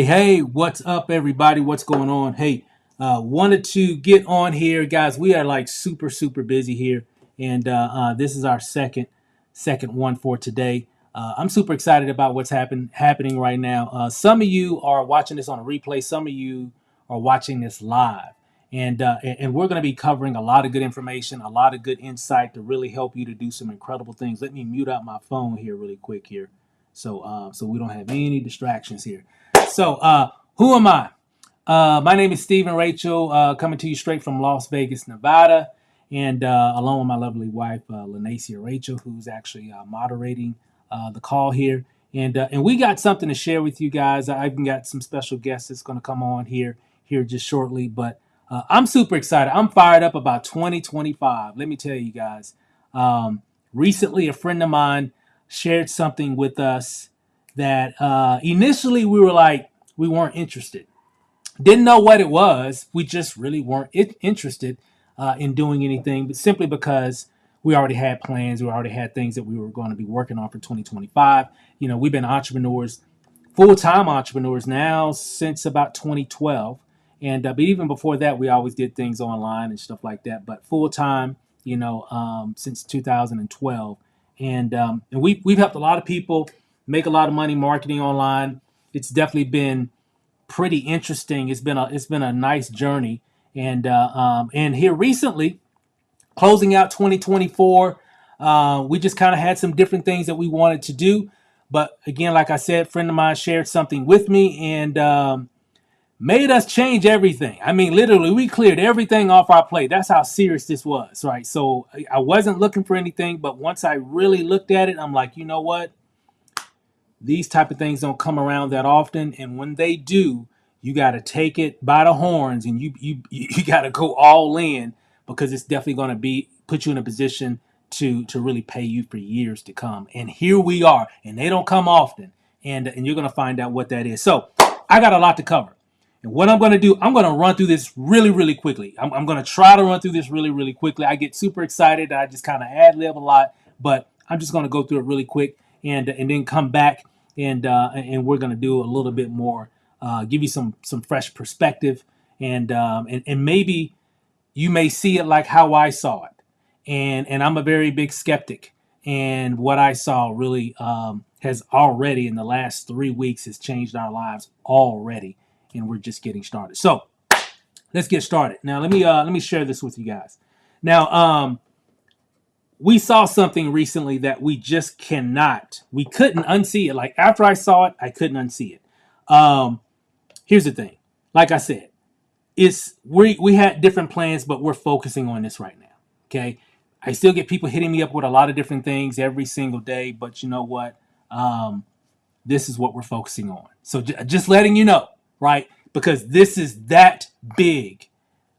Hey, what's up, everybody? What's going on? Hey, wanted to get on here, guys. We are like super busy here, and this is our second one for today. I'm super excited about what's happening right now. Some of you are watching this on a replay. Some of you are watching this live, and we're going to be covering a lot of good information, a lot of good insight to really help you to do some incredible things. Let me mute out my phone here really quick here, so we don't have any distractions here. So, who am I? My name is Stephen Rachel, coming to you straight from Las Vegas, Nevada, and along with my lovely wife, Lanacia Rachel, who's actually moderating the call here. And we got something to share with you guys. I've even got some special guests that's going to come on here just shortly. But I'm super excited. I'm fired up about 2025. Let me tell you guys. Recently, a friend of mine shared something with us that initially we were like, we weren't interested. Didn't know what it was. We just really weren't interested in doing anything, but simply because we already had plans. We already had things that we were going to be working on for 2025. You know, we've been entrepreneurs, full-time entrepreneurs now since about 2012. But even before that, we always did things online and stuff like that. But full-time, since 2012. And we've helped a lot of people make a lot of money marketing online. It's definitely been pretty interesting. It's been a nice journey, and here recently, closing out 2024, we just kind of had some different things that we wanted to do. But again, like I said, a friend of mine shared something with me and made us change everything. I mean, literally, we cleared everything off our plate. That's how serious this was, right? So I wasn't looking for anything, but once I really looked at it, I'm like, you know what? These type of things don't come around that often, and when they do, you got to take it by the horns, and you got to go all in, because it's definitely going to be put you in a position to really pay you for years to come. And here we are, and they don't come often, and you're going to find out what that is. So I got a lot to cover. And what I'm going to do, I'm going to run through this really quickly. I'm going to try to run through this really quickly. I get super excited. I just kind of ad lib a lot, but I'm just going to go through it really quick, and then come back, and we're going to do a little bit more, give you some fresh perspective, and maybe you may see it like how I saw it. And I'm a very big skeptic, and what I saw really has already in the last 3 weeks has changed our lives already, and we're just getting started. So let's get started. Now let me share this with you guys. Now, we saw something recently that we couldn't unsee it. Like, after I saw it, I couldn't unsee it. Here's the thing. Like I said, we had different plans, but we're focusing on this right now. Okay. I still get people hitting me up with a lot of different things every single day, but you know what? This is what we're focusing on. So just letting you know, right? Because this is that big.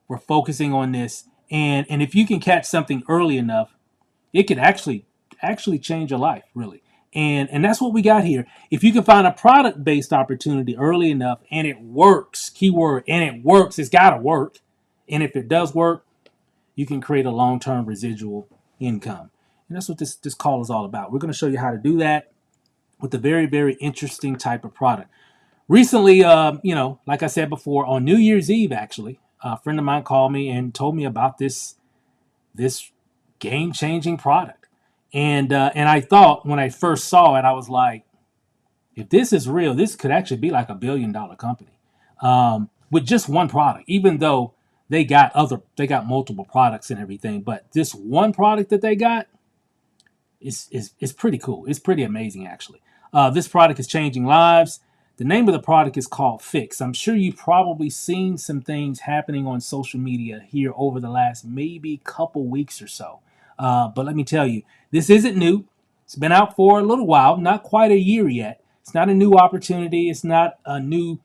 We're focusing on this. And if you can catch something early enough, it could actually change your life, really. And that's what we got here. If you can find a product based opportunity early enough, and it works, keyword, and it works, it's got to work. And if it does work, you can create a long-term residual income. And that's what this call is all about. We're going to show you how to do that with a very interesting type of product. Recently, like I said before, on New Year's Eve, actually, a friend of mine called me and told me about this game-changing product. And I thought, when I first saw it, I was like, if this is real, this could actually be like $1 billion company, with just one product. Even though they got multiple products and everything, but this one product that they got is pretty cool. It's pretty amazing, actually. This product is changing lives. The name of the product is called Fix. I'm sure you've probably seen some things happening on social media here over the last maybe couple weeks or so. But let me tell you, this isn't new. It's been out for a little while, not quite a year yet. It's not a new opportunity. It's not a new,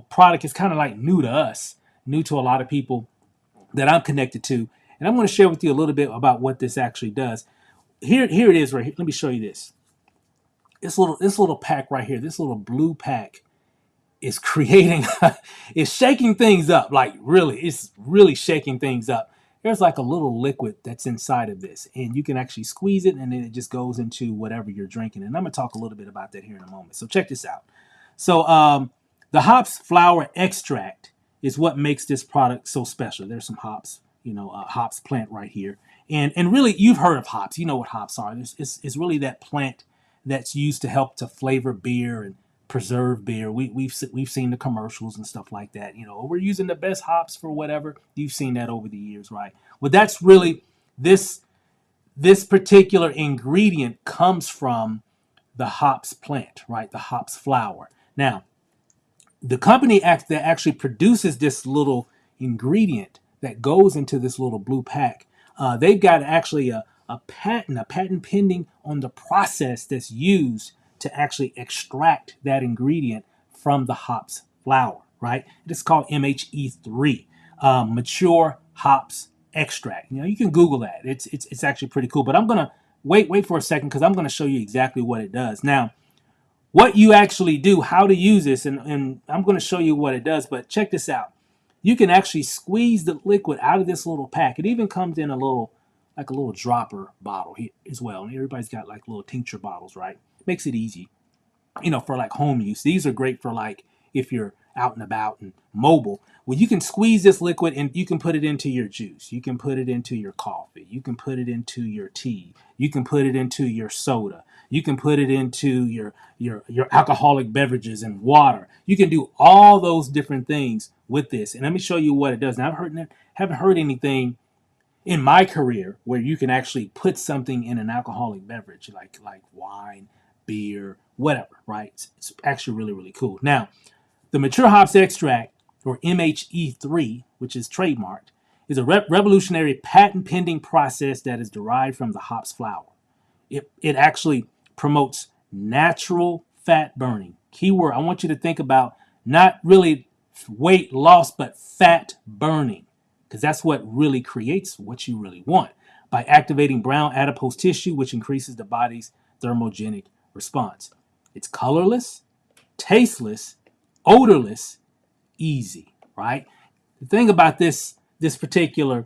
product. It's kind of like new to us, new to a lot of people that I'm connected to. And I'm going to share with you a little bit about what this actually does. Here it is right here. Let me show you this. This little pack right here, this little blue pack is creating, is shaking things up. Like, really, it's really shaking things up. There's like a little liquid that's inside of this, and you can actually squeeze it, and then it just goes into whatever you're drinking. And I'm gonna talk a little bit about that here in a moment. So check this out. So The hops flower extract is what makes this product so special. There's some hops, hops plant right here. And really, you've heard of hops. You know what hops are. It's really that plant that's used to help to flavor beer and preserve beer. We've seen the commercials and stuff like that. We're using the best hops for whatever. You've seen that over the years, right? Well, that's really this this particular ingredient comes from the hops plant, right? The hops flower. Now, the company that actually produces this little ingredient that goes into this little blue pack, they've got actually a patent pending on the process that's used to actually extract that ingredient from the hops flower, right? It's called MHE3, mature hops extract. You can Google that. It's actually pretty cool. But I'm gonna wait for a second because I'm gonna show you exactly what it does. Now, what you actually do, how to use this, and I'm going to show you what it does, but check this out. You can actually squeeze the liquid out of this little pack. It even comes in like a little dropper bottle here as well. And everybody's got like little tincture bottles, right? Makes it easy, for like home use. These are great for like if you're out and about and mobile. Well, you can squeeze this liquid and you can put it into your juice. You can put it into your coffee. You can put it into your tea. You can put it into your soda. You can put it into your alcoholic beverages and water. You can do all those different things with this. And let me show you what it does. Now, haven't heard anything in my career where you can actually put something in an alcoholic beverage like wine, beer, whatever, right? It's actually really, really cool. Now, the mature hops extract, or MHE3, which is trademarked, is a revolutionary patent pending process that is derived from the hops flower. It actually promotes natural fat burning. Keyword, I want you to think about not really weight loss, but fat burning, because that's what really creates what you really want by activating brown adipose tissue, which increases the body's thermogenic response. It's colorless, tasteless, odorless, easy, right? The thing about this particular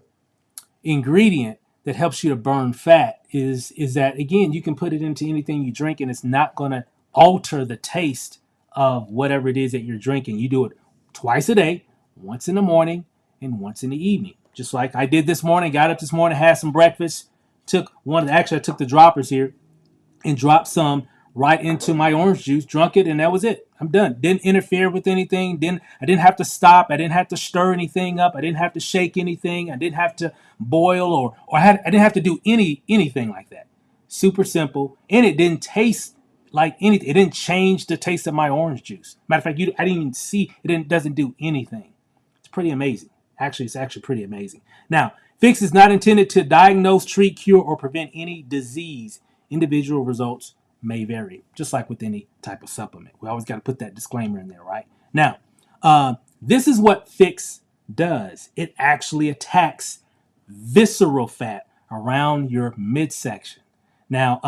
ingredient that helps you to burn fat is that, again, you can put it into anything you drink and it's not going to alter the taste of whatever it is that you're drinking. You do it twice a day, once in the morning and once in the evening. Just like I did this morning, got up this morning, had some breakfast, I took the droppers here and dropped some right into my orange juice, drunk it, and that was it. I'm done. Didn't interfere with anything. I didn't have to stop. I didn't have to stir anything up. I didn't have to shake anything. I didn't have to boil I didn't have to do anything like that. Super simple, and it didn't taste like anything. It didn't change the taste of my orange juice. Matter of fact, I didn't even see it. Doesn't do anything. It's pretty amazing. Actually, it's actually pretty amazing. Now, Fix is not intended to diagnose, treat, cure, or prevent any disease. Individual results may vary, just like with any type of supplement. We always got to put that disclaimer in there, right? Now, this is what Fix does. It actually attacks visceral fat around your midsection. Now,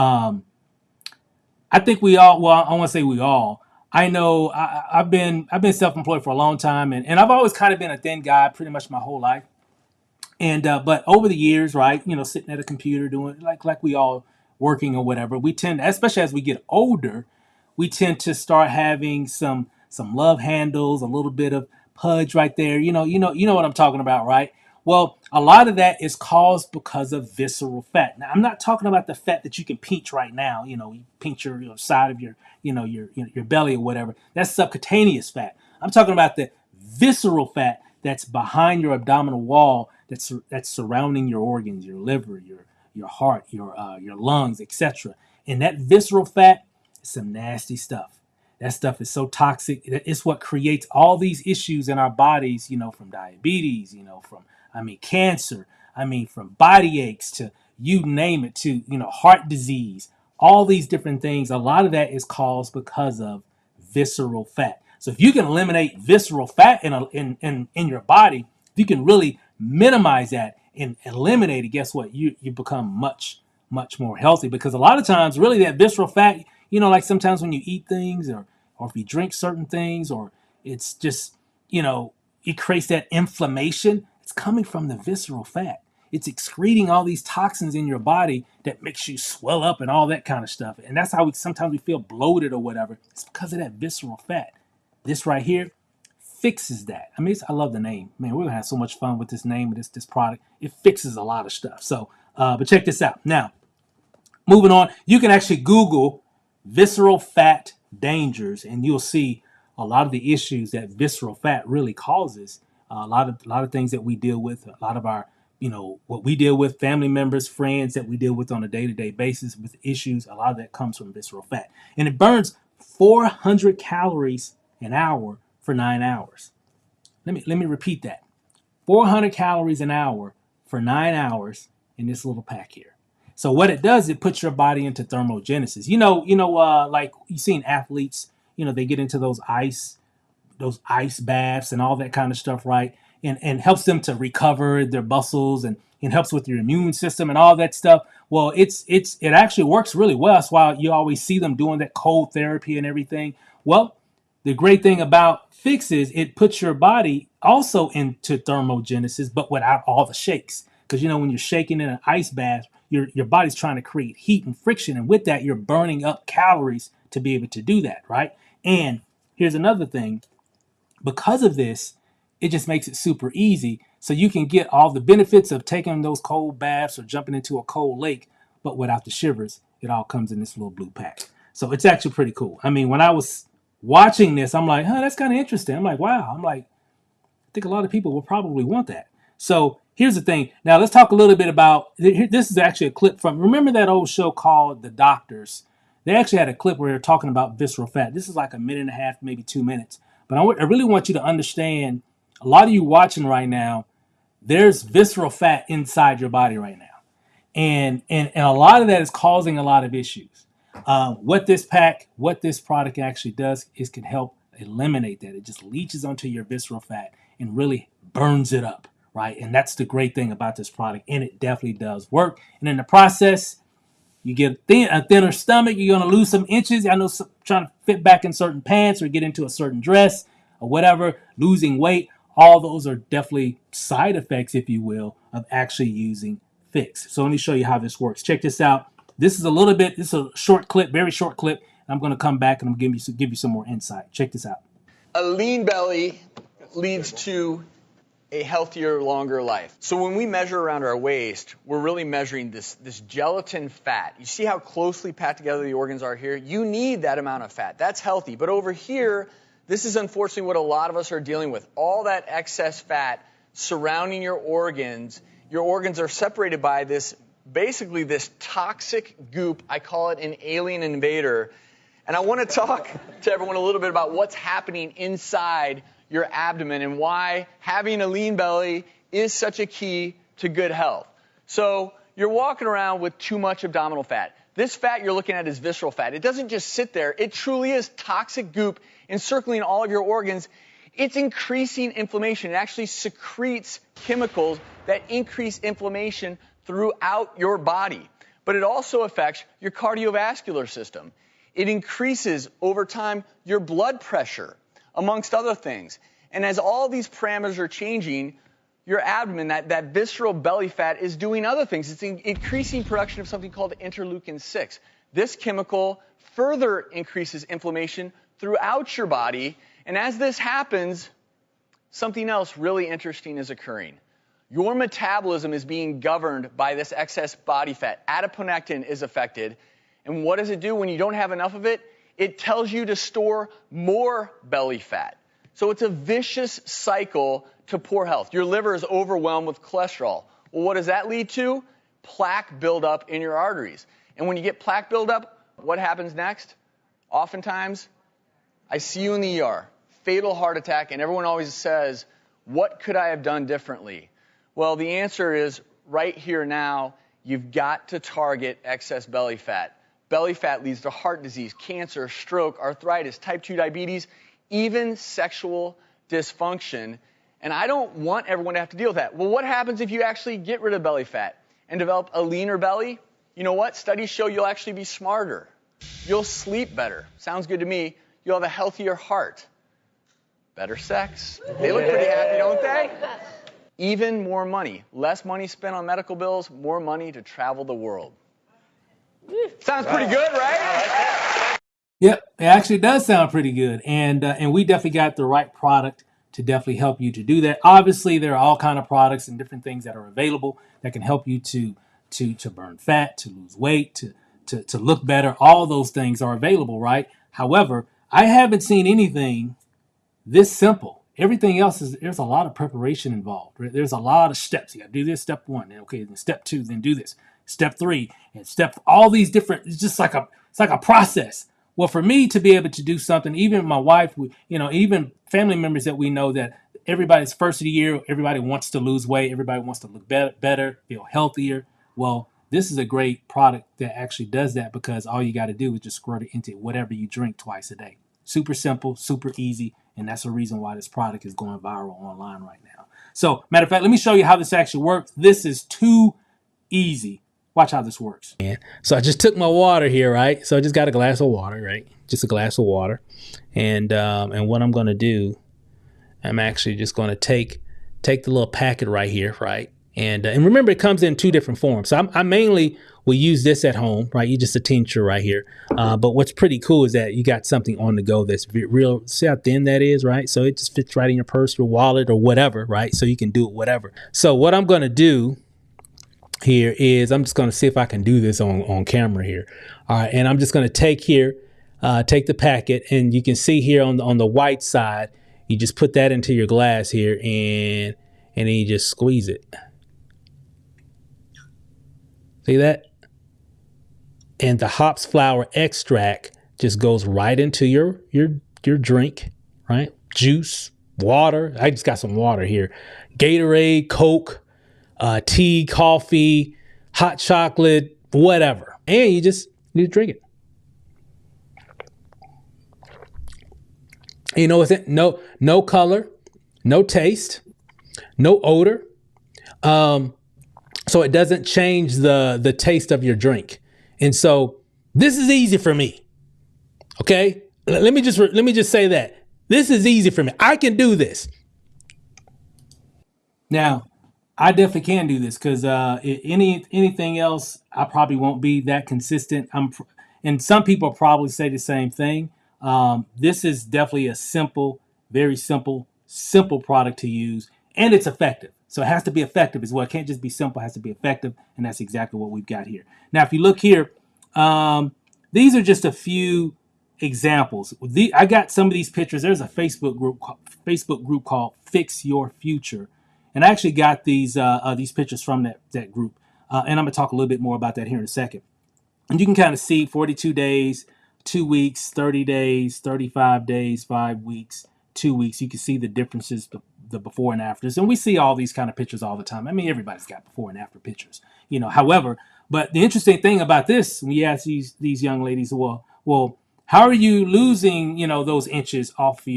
I think we all, well, I want to say we all, I know I've been self-employed for a long time, and I've always kind of been a thin guy pretty much my whole life. And but over the years, right, sitting at a computer doing like we all working or whatever, we tend, especially as we get older, we tend to start having some love handles, a little bit of pudge right there. You know what I'm talking about, right? Well, a lot of that is caused because of visceral fat. Now, I'm not talking about the fat that you can pinch right now. You pinch your side of your belly or whatever. That's subcutaneous fat. I'm talking about the visceral fat that's behind your abdominal wall, that's surrounding your organs, your liver, your heart, your lungs, etc. And that visceral fat is some nasty stuff. That stuff is so toxic. It's what creates all these issues in our bodies, from diabetes, from, cancer, from body aches to you name it, to, heart disease, all these different things. A lot of that is caused because of visceral fat. So if you can eliminate visceral fat in your body, if you can really minimize that and eliminate it, guess what? You become much, much more healthy, because a lot of times really that visceral fat, like sometimes when you eat things or if you drink certain things, or it's just, it creates that inflammation. It's coming from the visceral fat. It's excreting all these toxins in your body that makes you swell up and all that kind of stuff. And that's how sometimes we feel bloated or whatever. It's because of that visceral fat. This right here fixes that. I mean, I love the name. Man, we're gonna have so much fun with this name of this product. It fixes a lot of stuff. So, but check this out. Now, moving on, you can actually Google visceral fat dangers, and you'll see a lot of the issues that visceral fat really causes. A lot of things that we deal with, a lot of our, what we deal with, family members, friends that we deal with on a day-to-day basis with issues. A lot of that comes from visceral fat, and it burns 400 calories an hour for 9 hours. Let me repeat that: 400 calories an hour for 9 hours in this little pack here. So what it does, it puts your body into thermogenesis. Like you've seen athletes, they get into those ice baths and all that kind of stuff, right? And helps them to recover their muscles and helps with your immune system and all that stuff. Well, it actually works really well. That's why you always see them doing that cold therapy and everything. Well, the great thing about Fix is it puts your body also into thermogenesis, but without all the shakes. Because when you're shaking in an ice bath, your body's trying to create heat and friction, and with that, you're burning up calories to be able to do that, right? And here's another thing: because of this, it just makes it super easy. So you can get all the benefits of taking those cold baths or jumping into a cold lake, but without the shivers. It all comes in this little blue pack. So it's actually pretty cool. I mean, when I was watching this, I'm like, that's kind of interesting. I'm like, wow. I'm like, I think a lot of people will probably want that. So here's the thing. Now let's talk a little bit about, this is actually a clip from, remember that old show called The Doctors? They actually had a clip where they're talking about visceral fat. This is like a minute and a half, maybe 2 minutes. But I really want you to understand, a lot of you watching right now, there's visceral fat inside your body right now. And a lot of that is causing a lot of issues. What this product actually does is can help eliminate that. It just leaches onto your visceral fat and really burns it up, right? And that's the great thing about this product, and it definitely does work. And in the process, you get a thinner stomach. You're going to lose some inches. I know trying to fit back in certain pants or get into a certain dress or whatever, losing weight. All those are definitely side effects, if you will, of actually using Fix. So let me show you how this works. Check this out. This is a short clip, very short clip. I'm going to come back and I'm going to give you some more insight. Check this out. A lean belly leads to a healthier, longer life. So when we measure around our waist, we're really measuring this gelatin fat. You see how closely packed together the organs are here? You need that amount of fat. That's healthy. But over here, this is unfortunately what a lot of us are dealing with. All that excess fat surrounding your organs. Your organs are separated by basically this toxic goop. I call it an alien invader. And I want to talk to everyone a little bit about what's happening inside your abdomen and why having a lean belly is such a key to good health. So you're walking around with too much abdominal fat. This fat you're looking at is visceral fat. It doesn't just sit there. It truly is toxic goop encircling all of your organs. It's increasing inflammation. It actually secretes chemicals that increase inflammation throughout your body. But it also affects your cardiovascular system. It increases over time your blood pressure, amongst other things. And as all these parameters are changing, your abdomen, that visceral belly fat, is doing other things. It's increasing production of something called interleukin-6. This chemical further increases inflammation throughout your body. And as this happens, something else really interesting is occurring. Your metabolism is being governed by this excess body fat. Adiponectin is affected. And what does it do when you don't have enough of it? It tells you to store more belly fat. So it's a vicious cycle to poor health. Your liver is overwhelmed with cholesterol. Well, what does that lead to? Plaque buildup in your arteries. And when you get plaque buildup, what happens next? Oftentimes, I see you in the ER, fatal heart attack, and everyone always says, what could I have done differently? Well, the answer is right here now, you've got to target excess belly fat. Belly fat leads to heart disease, cancer, stroke, arthritis, type 2 diabetes, even sexual dysfunction. And I don't want everyone to have to deal with that. Well, what happens if you actually get rid of belly fat and develop a leaner belly? You know what? Studies show you'll actually be smarter. You'll sleep better. Sounds good to me. You'll have a healthier heart. Better sex. They look pretty happy, don't they? Even more money. Less money spent on medical bills, more money to travel the world. Sounds pretty good, right? Yep, it actually does sound pretty good, and we definitely got the right product to definitely help you to do that. Obviously, there are all kind of products and different things that are available that can help you to burn fat, to lose weight, to look better. All those things are available, right? However, I haven't seen anything this simple. Everything else is there's a lot of preparation involved. Right? There's a lot of steps. You got to do this step one, and okay, then step two, then do this step three, and step all these different. It's just like a process. Well, for me to be able to do something, even my wife, even family members that we know that everybody's first of the year, everybody wants to lose weight, everybody wants to look better, feel healthier. Well, this is a great product that actually does that because all you got to do is just squirt it into whatever you drink twice a day. Super simple, super easy, and that's the reason why this product is going viral online right now. So, matter of fact, let me show you how this actually works. This is too easy. Watch how this works. So I just took my water here, right? So I just got a glass of water, right? Just a glass of water, and what I'm going to do, I'm actually just going to take the little packet right here, right? And remember, it comes in two different forms. So I mainly will use this at home, right? You just a tincture right here. But what's pretty cool is that you got something on the go that's real. See how thin that is, right? So it just fits right in your purse or wallet or whatever, right? So you can do it whatever. So what I'm going to do here is I'm just going to see if I can do this on camera here. All right, and I'm just going to take the packet, and you can see here on the white side, you just put that into your glass here, and then you just squeeze it. See that? And the hops flower extract just goes right into your drink, right? Juice, water. I just got some water here. Gatorade, Coke, tea, coffee, hot chocolate, whatever. And you drink it. You know what's it? No color, no taste, no odor. So it doesn't change the taste of your drink. And so this is easy for me. Okay? Let me just say that. This is easy for me. I can do this. Now, I definitely can do this because anything else, I probably won't be that consistent. And some people probably say the same thing. This is definitely a simple, very simple, simple product to use, and it's effective. So it has to be effective as well. It can't just be simple; it has to be effective, and that's exactly what we've got here. Now, if you look here, these are just a few examples. I got some of these pictures. There's a Facebook group called Fix Your Future, and I actually got these pictures from that group, and I'm gonna talk a little bit more about that here in a second. And you can kind of see 42 days, 2 weeks, 30 days, 35 days, 5 weeks, 2 weeks. You can see the differences, the before and afters, and we see all these kind of pictures all the time. I mean, everybody's got before and after pictures, However, but the interesting thing about this, when you ask these young ladies, well, how are you losing, those inches off from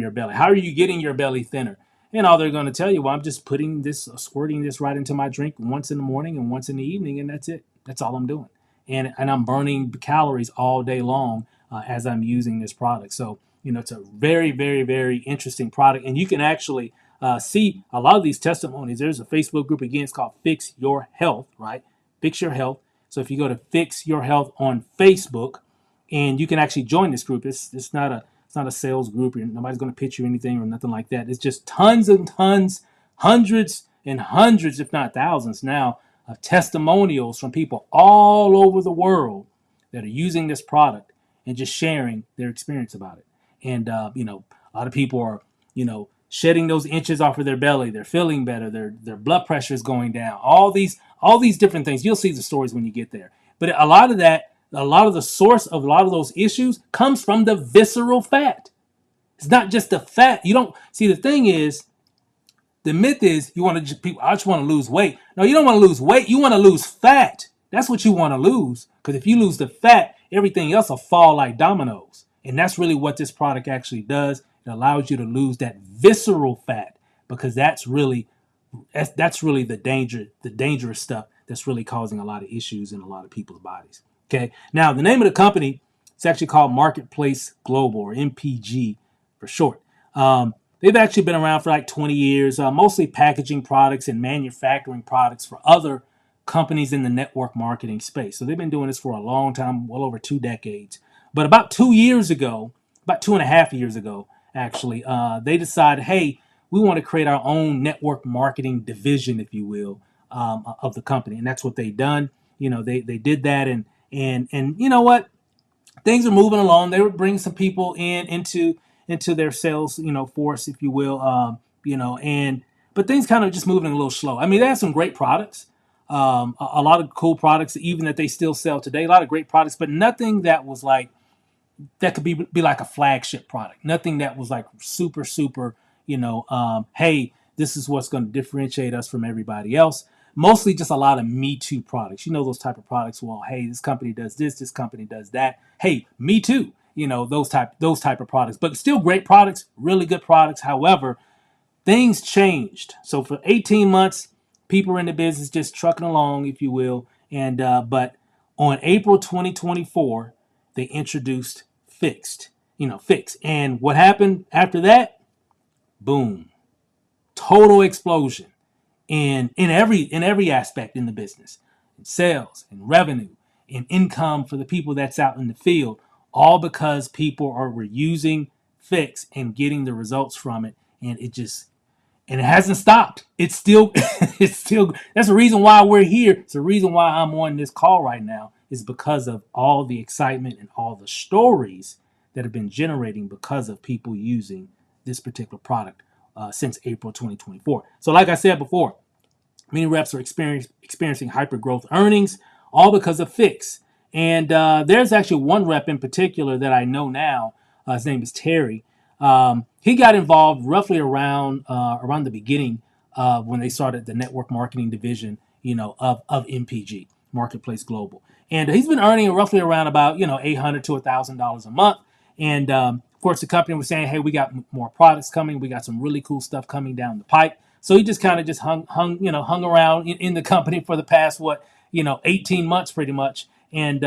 your belly? How are you getting your belly thinner? And all they're going to tell you, well, I'm just squirting this right into my drink once in the morning and once in the evening, and that's it. That's all I'm doing. And I'm burning calories all day long as I'm using this product. So, it's a very, very, very interesting product. And you can actually see a lot of these testimonies. There's a Facebook group, again, it's called Fix Your Health, right? Fix Your Health. So if you go to Fix Your Health on Facebook, and you can actually join this group. It's not a sales group. Nobody's going to pitch you anything or nothing like that. It's just tons and tons, hundreds and hundreds, if not thousands now, of testimonials from people all over the world that are using this product and just sharing their experience about it. And a lot of people are shedding those inches off of their belly. They're feeling better. Their blood pressure is going down. All these different things. You'll see the stories when you get there. But a lot of the source of a lot of those issues comes from the visceral fat. It's not just the fat. You don't see, the thing is, the myth is you want to just people. I just want to lose weight. No, you don't want to lose weight. You want to lose fat. That's what you want to lose. Because if you lose the fat, everything else will fall like dominoes. And that's really what this product actually does. It allows you to lose that visceral fat because that's really the dangerous stuff that's really causing a lot of issues in a lot of people's bodies. Okay. Now the name of the company, it's actually called Marketplace Global, or MPG for short. They've actually been around for like 20 years, mostly packaging products and manufacturing products for other companies in the network marketing space. So they've been doing this for a long time, well over 2 decades. But about 2 years ago, about 2.5 years ago, actually, they decided, hey, we want to create our own network marketing division, if you will, of the company, and that's what they done. They did that, and you know what? Things are moving along. They would bring some people into their sales, force, if you will, and but things kind of just moving a little slow. I mean, they have some great products, a lot of cool products, even that they still sell today. A lot of great products, but nothing that was like that could be like a flagship product. Nothing that was like super super. Hey, this is what's going to differentiate us from everybody else. Mostly just a lot of Me Too products. Those type of products. Well, hey, this company does this company does that. Hey, Me Too. Those type of products, but still great products, really good products. However, things changed. So for 18 months, people were in the business just trucking along, if you will. And but on April 2024, they introduced Fix. And what happened after that? Boom, total explosion in every aspect in the business, in sales, in revenue, in income for the people that's out in the field, all because people were using Fix and getting the results from it, and it hasn't stopped. It's still, it's still. That's the reason why we're here. It's the reason why I'm on this call right now is because of all the excitement and all the stories that have been generating because of people using this particular product since April 2024. So, like I said before, many reps are experiencing hyper growth earnings, all because of Fix. And there's actually one rep in particular that I know now. His name is Terry. He got involved roughly around the beginning when they started the network marketing division, of MPG, Marketplace Global. And he's been earning roughly around about $800 to $1,000 a month. And of course, the company was saying, "Hey, we got more products coming. We got some really cool stuff coming down the pipe." So he just kind of just hung around in the company for the past 18 months pretty much, and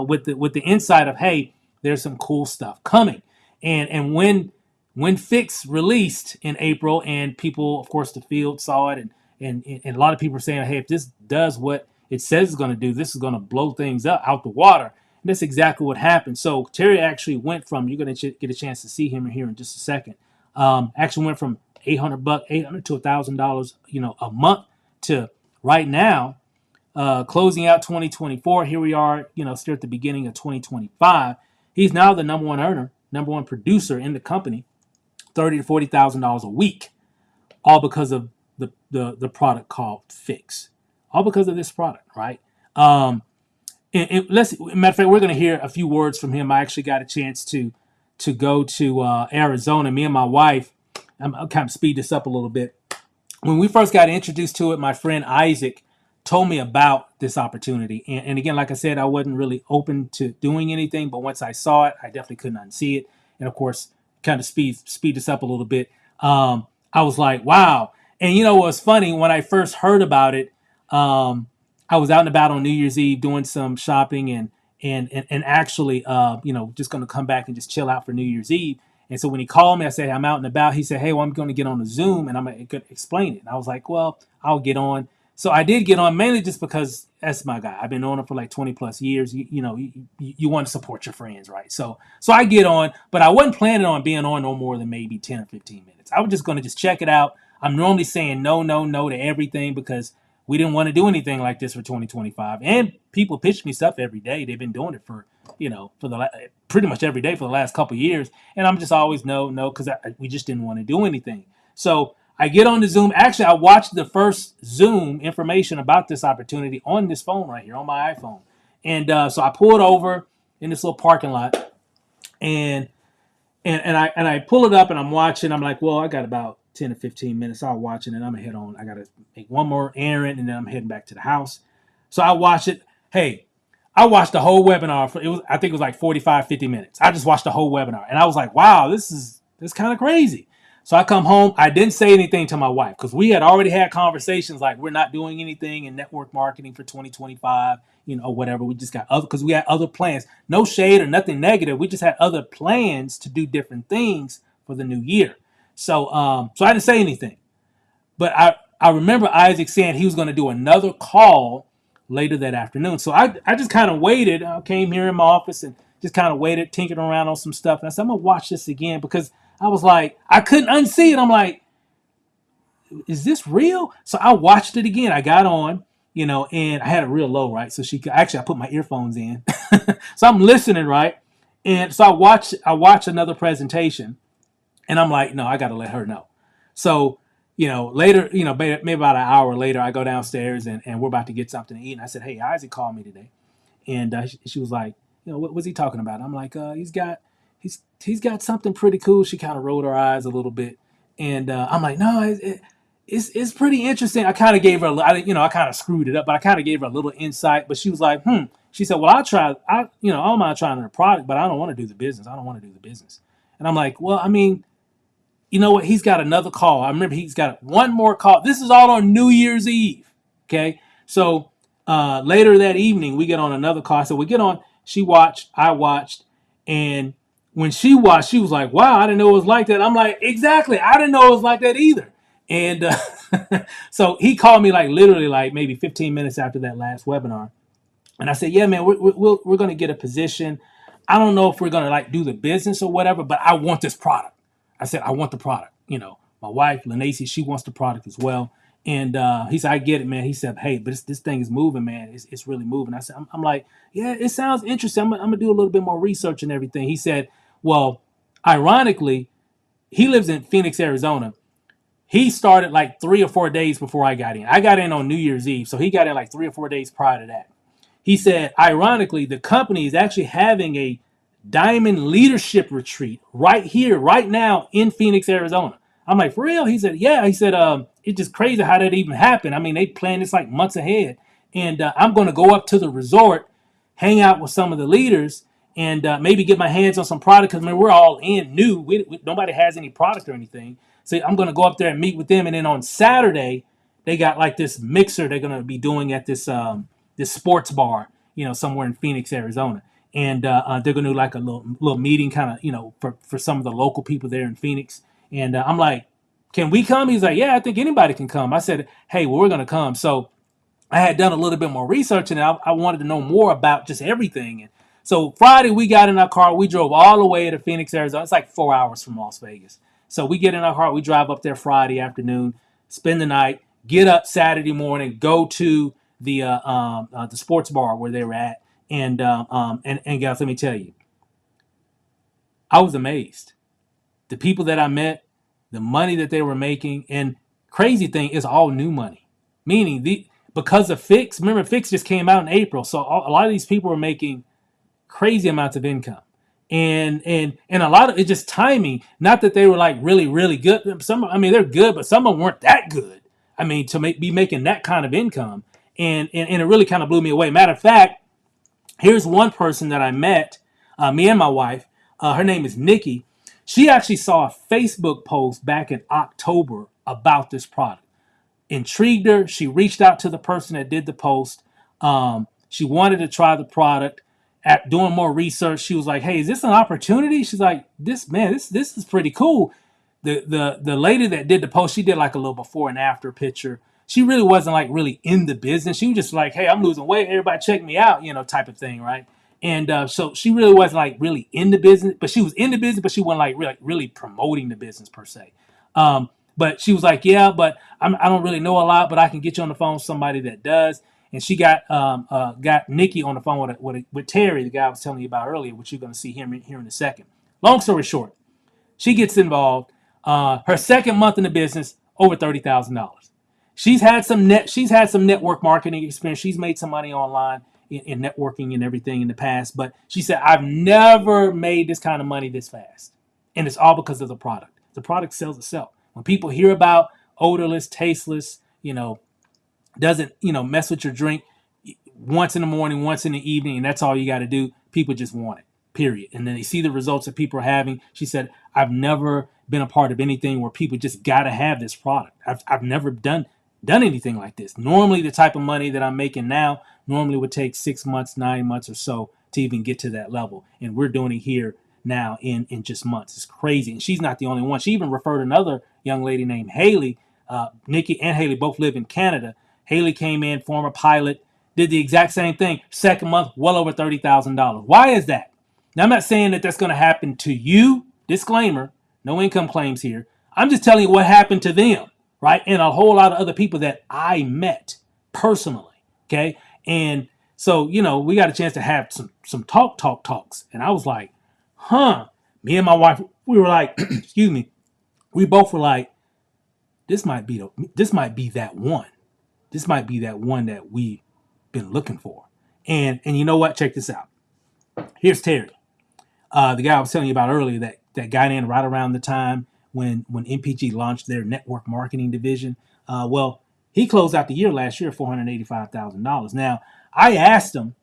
with the insight of, hey, there's some cool stuff coming, and when Fix released in April, and people, of course, the field saw it, and a lot of people are saying, hey, if this does what it says it's going to do, this is going to blow things up out the water. And that's exactly what happened. So Terry actually went from, you're going to get a chance to see him here in just a second. Actually went from $800 to $1,000, a month to right now, closing out 2024. Here we are, still at the beginning of 2025. He's now the number one earner, number one producer in the company, $30,000 to $40,000 a week, all because of the product called Fix, all because of this product, right? Matter of fact, we're going to hear a few words from him. I actually got a chance to go to Arizona. Me and my wife. I'll kind of speed this up a little bit. When we first got introduced to it, my friend Isaac told me about this opportunity. And again, like I said, I wasn't really open to doing anything, but once I saw it, I definitely couldn't unsee it. And of course, kind of speed this up a little bit. I was like, wow. And what's funny, when I first heard about it, I was out and about on New Year's Eve doing some shopping and actually, just going to come back and just chill out for New Year's Eve. And so when he called me, I said, I'm out and about. He said, hey, well, I'm going to get on a Zoom and I'm going to explain it. And I was like, well, I'll get on. So I did get on mainly just because that's my guy. I've been on him for like 20 plus years. You want to support your friends, right? So I get on, but I wasn't planning on being on no more than maybe 10 or 15 minutes. I was just going to just check it out. I'm normally saying no to everything because we didn't want to do anything like this for 2025. And people pitch me stuff every day. They've been doing it for pretty much every day for the last couple of years. And I'm just always no, because we just didn't want to do anything. So I get on the Zoom. Actually, I watched the first Zoom information about this opportunity on this phone right here, on my iPhone. And so I pulled over in this little parking lot, and I pull it up and I'm watching. I'm like, well, I got about 10 to 15 minutes. I'll watch it and I'm gonna head on. I gotta make one more errand and then I'm heading back to the house. So I watch it. Hey, I watched the whole webinar. I think it was like 45, 50 minutes. I just watched the whole webinar and I was like, wow, this is kind of crazy. So I come home. I didn't say anything to my wife because we had already had conversations like we're not doing anything in network marketing for 2025, or whatever. We just got other, because we had other plans. No shade or nothing negative. We just had other plans to do different things for the new year. So I didn't say anything. But I remember Isaac saying he was going to do another call later that afternoon. So I just kind of waited. I came here in my office and just kind of waited, tinkering around on some stuff. And I said, I'm gonna watch this again because I was like, I couldn't unsee it. I'm like, is this real? So I watched it again. I got on, and I had it real low, right? So I put my earphones in, so I'm listening, right? And so I watched another presentation, and I'm like, no, I got to let her know. So, later, maybe about an hour later, I go downstairs and we're about to get something to eat. And I said, hey, Isaac called me today. And she was like, what was he talking about? I'm like, he's got something pretty cool. She kind of rolled her eyes a little bit. And I'm like, no, it's pretty interesting. I kind of gave her, I kind of screwed it up, but I kind of gave her a little insight. But she was like, She said, well, I don't mind trying the product, but I don't want to do the business. I don't want to do the business. And I'm like, well, I mean, you know what? He's got another call. I remember he's got one more call. This is all on New Year's Eve. Okay. So later that evening, we get on another call. So we get on. She watched. I watched. And when she watched, she was like, wow, I didn't know it was like that. I'm like, exactly. I didn't know it was like that either. And so he called me like literally like maybe 15 minutes after that last webinar. And I said, yeah, man, we're going to get a position. I don't know if we're going to like do the business or whatever, but I want this product. I said, I want the product. My wife, Lanacy, she wants the product as well. And he said, I get it, man. He said, hey, but this thing is moving, man. It's really moving. I said, I'm like, yeah, it sounds interesting. I'm going to do a little bit more research and everything. He said, well, ironically, he lives in Phoenix, Arizona. He started like 3 or 4 days before I got in. I got in on New Year's Eve. So he got in like 3 or 4 days prior to that. He said, ironically, the company is actually having a diamond leadership retreat right here, right now in Phoenix, Arizona. I'm like, for real? He said, yeah. He said, it's just crazy how that even happened. I mean, they planned this like months ahead. And I'm going to go up to the resort, hang out with some of the leaders, and maybe get my hands on some product. Because, I mean, we're all in new. Nobody has any product or anything. So I'm going to go up there and meet with them. And then on Saturday, they got like this mixer they're going to be doing at this sports bar, somewhere in Phoenix, Arizona. And they're going to do like a little meeting kind of, for some of the local people there in Phoenix. And I'm like, can we come? He's like, yeah, I think anybody can come. I said, hey, well, we're going to come. So I had done a little bit more research and I wanted to know more about just everything. And so Friday we got in our car. We drove all the way to Phoenix, Arizona. It's like 4 hours from Las Vegas. So we get in our car. We drive up there Friday afternoon, spend the night, get up Saturday morning, go to the sports bar where they were at. And guys, let me tell you, I was amazed. The people that I met, the money that they were making, and crazy thing is all new money. Meaning because of Fix, remember Fix just came out in April, so a lot of these people were making crazy amounts of income. And a lot of it's just timing. Not that they were like really, really good. I mean, they're good, but some of them weren't that good. I mean, to be making that kind of income. And it really kind of blew me away. Matter of fact, here's one person that I met, me and my wife. Her name is Nikki. She actually saw a Facebook post back in October about this product. Intrigued her. She reached out to the person that did the post. She wanted to try the product. At doing more research, she was like, hey, is this an opportunity? She's like, this is pretty cool. The lady that did the post, she did like a little before and after picture. She really wasn't like really in the business. She was just like, hey, I'm losing weight. Everybody check me out, type of thing, right? And so she really wasn't like really in the business, but she was in the business, but she wasn't like really promoting the business per se. But she was like, yeah, but I don't really know a lot, but I can get you on the phone with somebody that does. And she got Nikki on the phone with Terry, the guy I was telling you about earlier, which you're going to see here in a second. Long story short, she gets involved. Her second month in the business, over $30,000. She's had some network marketing experience. She's made some money online in networking and everything in the past. But she said, I've never made this kind of money this fast. And it's all because of the product. The product sells itself. When people hear about odorless, tasteless, doesn't, mess with your drink once in the morning, once in the evening, and that's all you got to do, people just want it, period. And then they see the results that people are having. She said, I've never been a part of anything where people just got to have this product. I've never done anything like this. Normally, the type of money that I'm making now normally would take 6 months, 9 months or so to even get to that level. And we're doing it here now in just months. It's crazy. And she's not the only one. She even referred another young lady named Haley. Nikki and Haley both live in Canada. Haley came in, former pilot, did the exact same thing. Second month, well over $30,000. Why is that? Now, I'm not saying that that's going to happen to you. Disclaimer, no income claims here. I'm just telling you what happened to them, right? And a whole lot of other people that I met personally, okay? And so, we got a chance to have some talks. And I was like, huh. Me and my wife, we were like, excuse me, we both were like, this might be that one. This might be that one that we've been looking for. And you know what? Check this out. Here's Terry. The guy I was telling you about earlier, that got in right around the time when MPG launched their network marketing division. Well, he closed out the year last year $485,000. Now, I asked him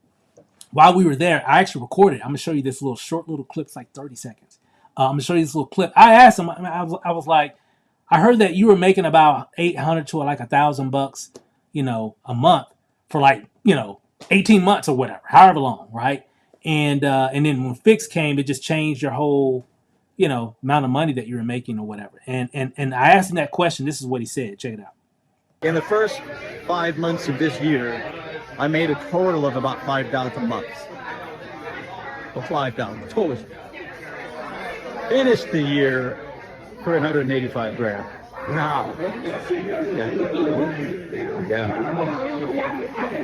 while we were there. I actually recorded it. I'm gonna show you this short little clip. It's like 30 seconds. I'm gonna show you this little clip. I asked him. I was like, I heard that you were making about 800 to like $1,000, a month for 18 months or whatever, however long, right? And then when Fix came, it just changed your whole, amount of money that you were making or whatever. And I asked him that question. This is what he said. Check it out. In the first 5 months of this year, I made a total of about $5,000 a month. Or $5,000 total. Finished the year for 185 grand. Wow.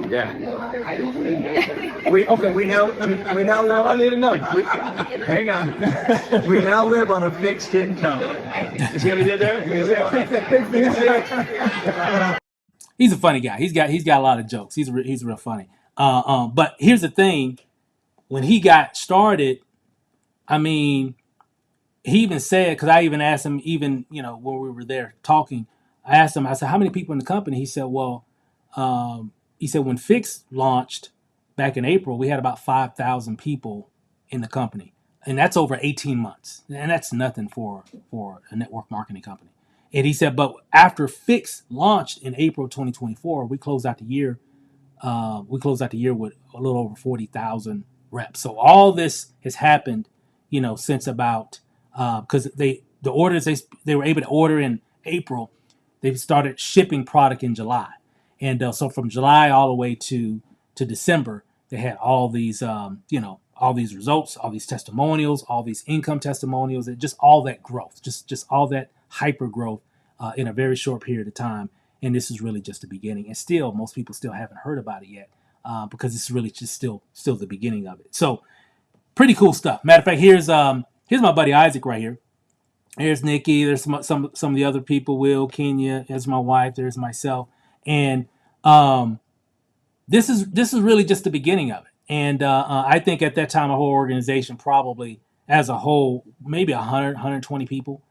Yeah. We now live. I need to know. Hang on. We now live on a fixed income. You see what he did there? He's a funny guy. He's got a lot of jokes. He's real funny. But here's the thing: when he got started, I mean, he even said, because I even asked him, even when we were there talking, I asked him. I said, "How many people in the company?" He said, "Well, when Fix launched back in April, we had about 5,000 people in the company, and that's over 18 months, and that's nothing for a network marketing company." And he said, but after Fix launched in April 2024, we closed out the year. With a little over 40,000 reps. So all this has happened, since about because the orders they were able to order in April, they started shipping product in July, and so from July all the way to December, they had all these all these results, all these testimonials, all these income testimonials, and just all that growth, just all that hyper growth in a very short period of time. And this is really just the beginning. And still, most people still haven't heard about it yet because it's really just still the beginning of it. So pretty cool stuff. Matter of fact, here's my buddy Isaac right here. There's Nikki. There's some of the other people. Will, Kenya. There's my wife. There's myself. And this is really just the beginning of it. And I think at that time, the whole organization probably as a whole, maybe 100, 120 people.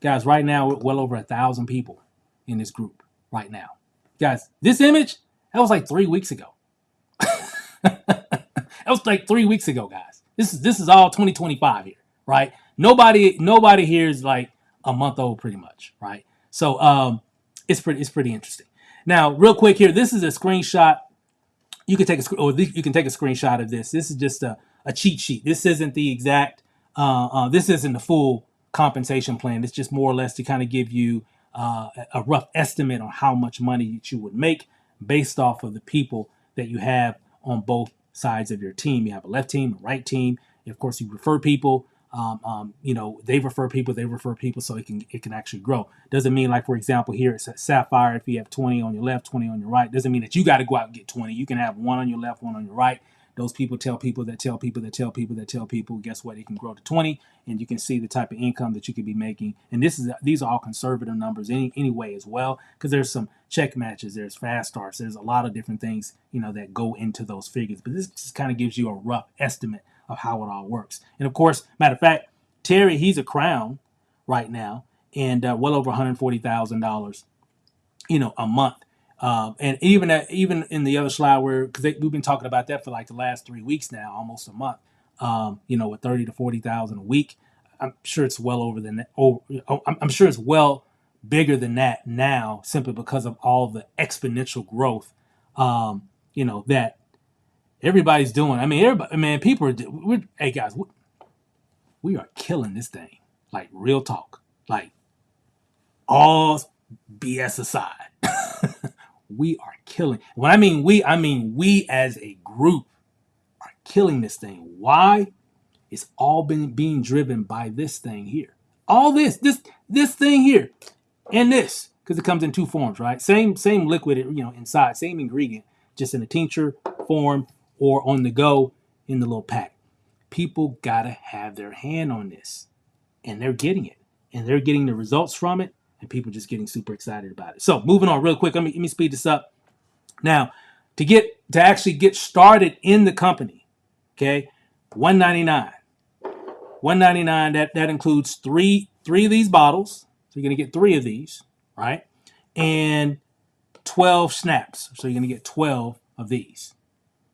Guys, right now, we're well over 1,000 people in this group right now. Guys, this image, that was like 3 weeks ago. That was like 3 weeks ago, guys. This is all 2025 here, right? Nobody here is like a month old, pretty much, right? So it's pretty interesting. Now, real quick here, this is a screenshot. You can take a screenshot of this. This is just a cheat sheet. This isn't the exact. This isn't the full compensation plan. It's just more or less to kind of give you a rough estimate on how much money that you would make based off of the people that you have on both sides of your team. You have a left team, a right team. Of course, you refer people. They refer people, so it can actually grow. Doesn't mean, like, for example, here it's at Sapphire, if you have 20 on your left, 20 on your right, doesn't mean that you got to go out and get 20. You can have one on your left, one on your right. Those people tell people that tell people that tell people that tell people. Guess what? It can grow to 20, and you can see the type of income that you could be making. And these are all conservative numbers anyway as well, because there's some check matches, there's fast starts, there's a lot of different things that go into those figures. But this just kind of gives you a rough estimate of how it all works. And of course, matter of fact, Terry, he's a crown right now, and well over $140,000, a month. And even in the other slide we've been talking about that for like the last 3 weeks now, almost a month. With 30 to 40,000 a week, I'm sure it's well over than that. I'm sure it's well bigger than that now, simply because of all the exponential growth, that everybody's doing. I mean, people are. Hey guys, we are killing this thing. Like, real talk. Like, all BS aside. We are killing. When I mean we as a group are killing this thing. Why? It's all been being driven by this thing here. All this thing here, and this, because it comes in two forms, right? Same liquid, inside, same ingredient, just in a tincture form or on the go in the little pack. People gotta have their hand on this, and they're getting it, and they're getting the results from it, and people just getting super excited about it. So moving on real quick, let me speed this up. Now, to actually get started in the company, okay, $199. $199, that includes three of these bottles. So you're gonna get three of these, right? And 12 snaps. So you're gonna get 12 of these.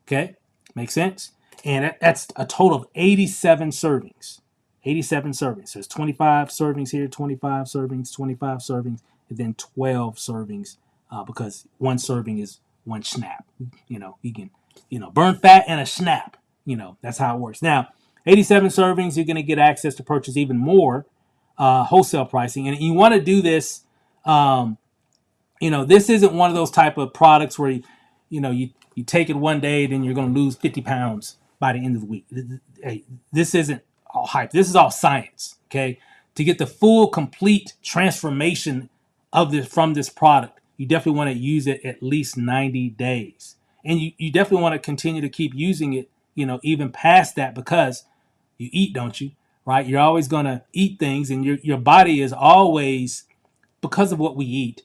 Okay? Makes sense? And that's a total of 87 servings. 87 servings. So there's 25 servings here, 25 servings, 25 servings, and then 12 servings because one serving is one snap. You can, burn fat and a snap. That's how it works. Now, 87 servings, you're going to get access to purchase even more wholesale pricing. And you want to do this, this isn't one of those type of products where, you take it one day, then you're going to lose 50 pounds by the end of the week. Hey, this isn't all hype. This is all science, okay? To get the full, complete transformation from this product, you definitely want to use it at least 90 days. And you definitely want to continue to keep using it, even past that, because you eat, don't you? Right? You're always going to eat things, and your body is always, because of what we eat,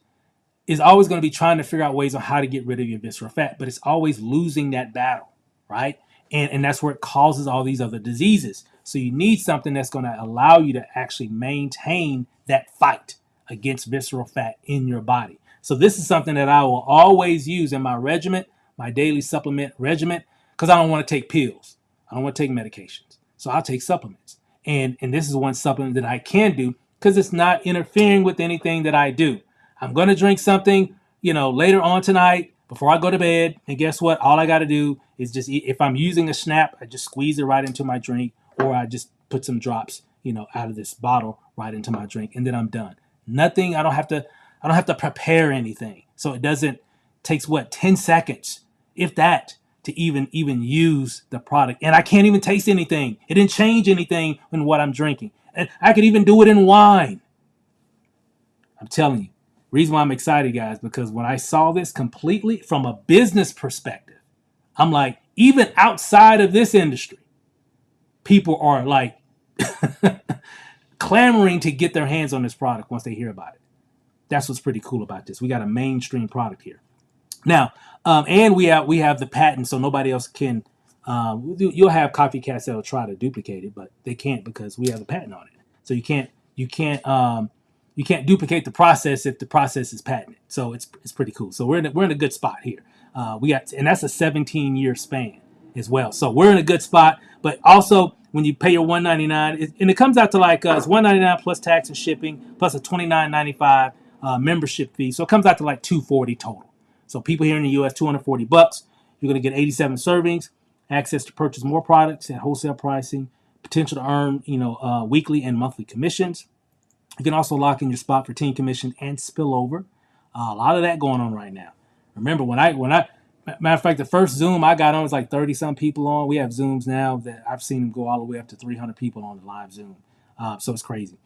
is always going to be trying to figure out ways on how to get rid of your visceral fat, but it's always losing that battle, right? And that's where it causes all these other diseases. So you need something that's going to allow you to actually maintain that fight against visceral fat in your body. So this is something that I will always use in my regimen, my daily supplement regimen, because I don't want to take pills. I don't want to take medications. So I'll take supplements. And this is one supplement that I can do because it's not interfering with anything that I do. I'm going to drink something, later on tonight before I go to bed. And guess what? All I got to do is just eat. If I'm using a snap, I just squeeze it right into my drink, or I just put some drops, out of this bottle right into my drink, and then I'm done. Nothing. I don't have to prepare anything. So it takes 10 seconds, if that, to even use the product. And I can't even taste anything. It didn't change anything in what I'm drinking. And I could even do it in wine. I'm telling you. Reason why I'm excited, guys, because when I saw this completely from a business perspective, I'm like, even outside of this industry, people are like clamoring to get their hands on this product once they hear about it. That's what's pretty cool about this. We got a mainstream product here. Now, and we have the patent, so nobody else can. You'll have copycats that'll try to duplicate it, but they can't because we have a patent on it. So you can't duplicate the process if the process is patented. So it's pretty cool. So we're in a good spot here. And that's a 17-year span as well. So we're in a good spot. But also when you pay your $199, and it comes out to like it's $199 plus tax and shipping plus a $29.95 membership fee. So it comes out to like $240 total. So people here in the U.S., $240. You're going to get 87 servings, access to purchase more products at wholesale pricing, potential to earn weekly and monthly commissions. You can also lock in your spot for team commission and spillover. A lot of that going on right now. Remember matter of fact, the first Zoom I got on was like 30 some people on. We have Zooms now that I've seen them go all the way up to 300 people on the live Zoom. So it's crazy.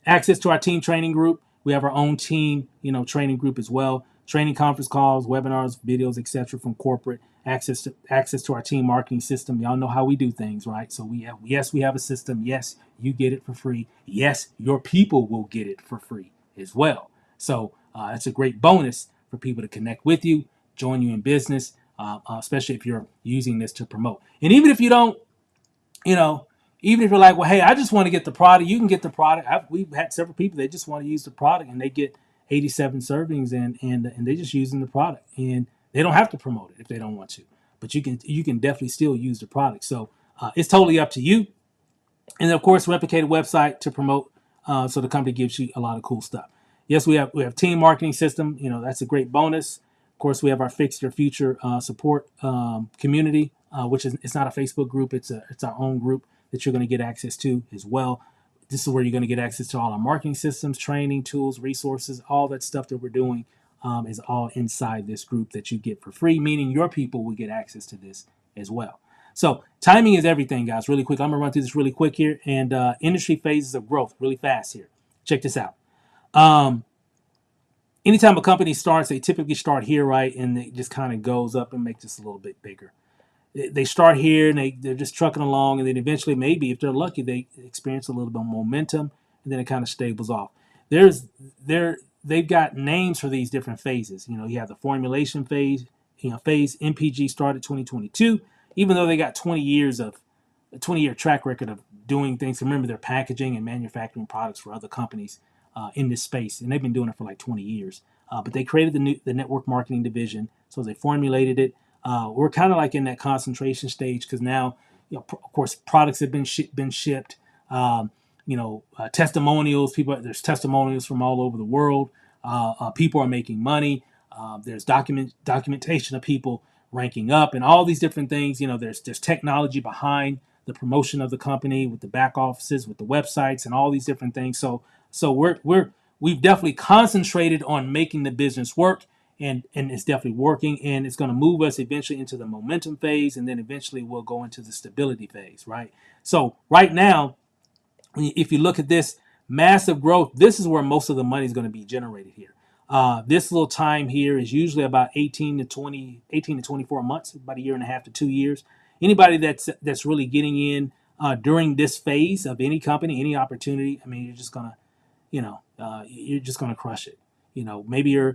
Access to our team training group. We have our own team, training group as well. Training conference calls, webinars, videos, etc. from corporate. Access to our team marketing system. Y'all know how we do things, right? So we have a system. Yes, you get it for free. Yes, your people will get it for free as well. So that's a great bonus for people to connect with you, join you in business, especially if you're using this to promote. And even if you don't, even if you're like, well, hey, I just want to get the product, you can get the product. We've had several people, they just want to use the product and they get 87 servings and they're just using the product and they don't have to promote it if they don't want to, but you can definitely still use the product. So it's totally up to you. And of course, replicate a website to promote. So the company gives you a lot of cool stuff. Yes, we have team marketing system. That's a great bonus. Of course, we have our Fix Your Future support community, which it's not a Facebook group. It's our own group that you're going to get access to as well. This is where you're going to get access to all our marketing systems, training, tools, resources, all that stuff that we're doing is all inside this group that you get for free, meaning your people will get access to this as well. So timing is everything, guys. Really quick, I'm gonna run through this really quick here, and industry phases of growth really fast here. Check this out. Um, Anytime a company starts, they typically start here, right, and it just kind of goes up and makes this a little bit bigger. They start here and they're just trucking along, and then eventually, maybe if they're lucky, they experience a little bit of momentum, and then it kind of stables off. There's there they've got names for these different phases. You have the formulation phase. Phase MPG started 2022, even though they got 20 years of a 20-year track record of doing things. Remember, they're packaging and manufacturing products for other companies in this space, and they've been doing it for like 20 years. But they created the network marketing division, so they formulated it. We're kind of like in that concentration stage because now, of course, products have been shipped. Testimonials. There's testimonials from all over the world. People are making money. There's documentation of people ranking up and all these different things. There's technology behind the promotion of the company with the back offices, with the websites, and all these different things. So we've definitely concentrated on making the business work, and it's definitely working, and it's going to move us eventually into the momentum phase, and then eventually we'll go into the stability phase, right? So right now, if you look at this massive growth, this is where most of the money is going to be generated here. This little time here is usually about 18 to 24 months, about a year and a half to 2 years. Anybody that's really getting in during this phase of any company, any opportunity, I mean, you're just gonna crush it. Maybe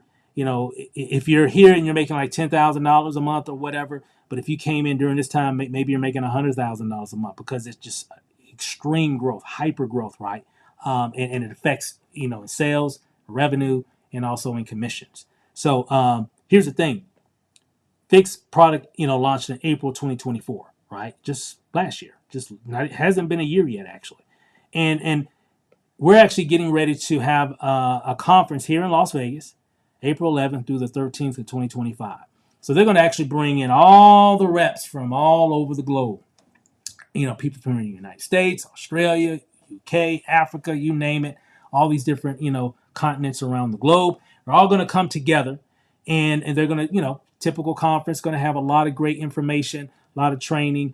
if you're here and you're making like $10,000 a month or whatever, but if you came in during this time, maybe you're making $100,000 a month because it's just extreme growth, hyper growth, right? And it affects in sales, revenue, and also in commissions. So here's the thing: Fix product launched in April 2024, right? Just last year, it hasn't been a year yet actually, and we're actually getting ready to have a conference here in Las Vegas, April 11th through the 13th of 2025. So they're going to actually bring in all the reps from all over the globe. People from the United States, Australia, UK, Africa, you name it, all these different, continents around the globe. They're all going to come together, and they're going to, typical conference, going to have a lot of great information, a lot of training,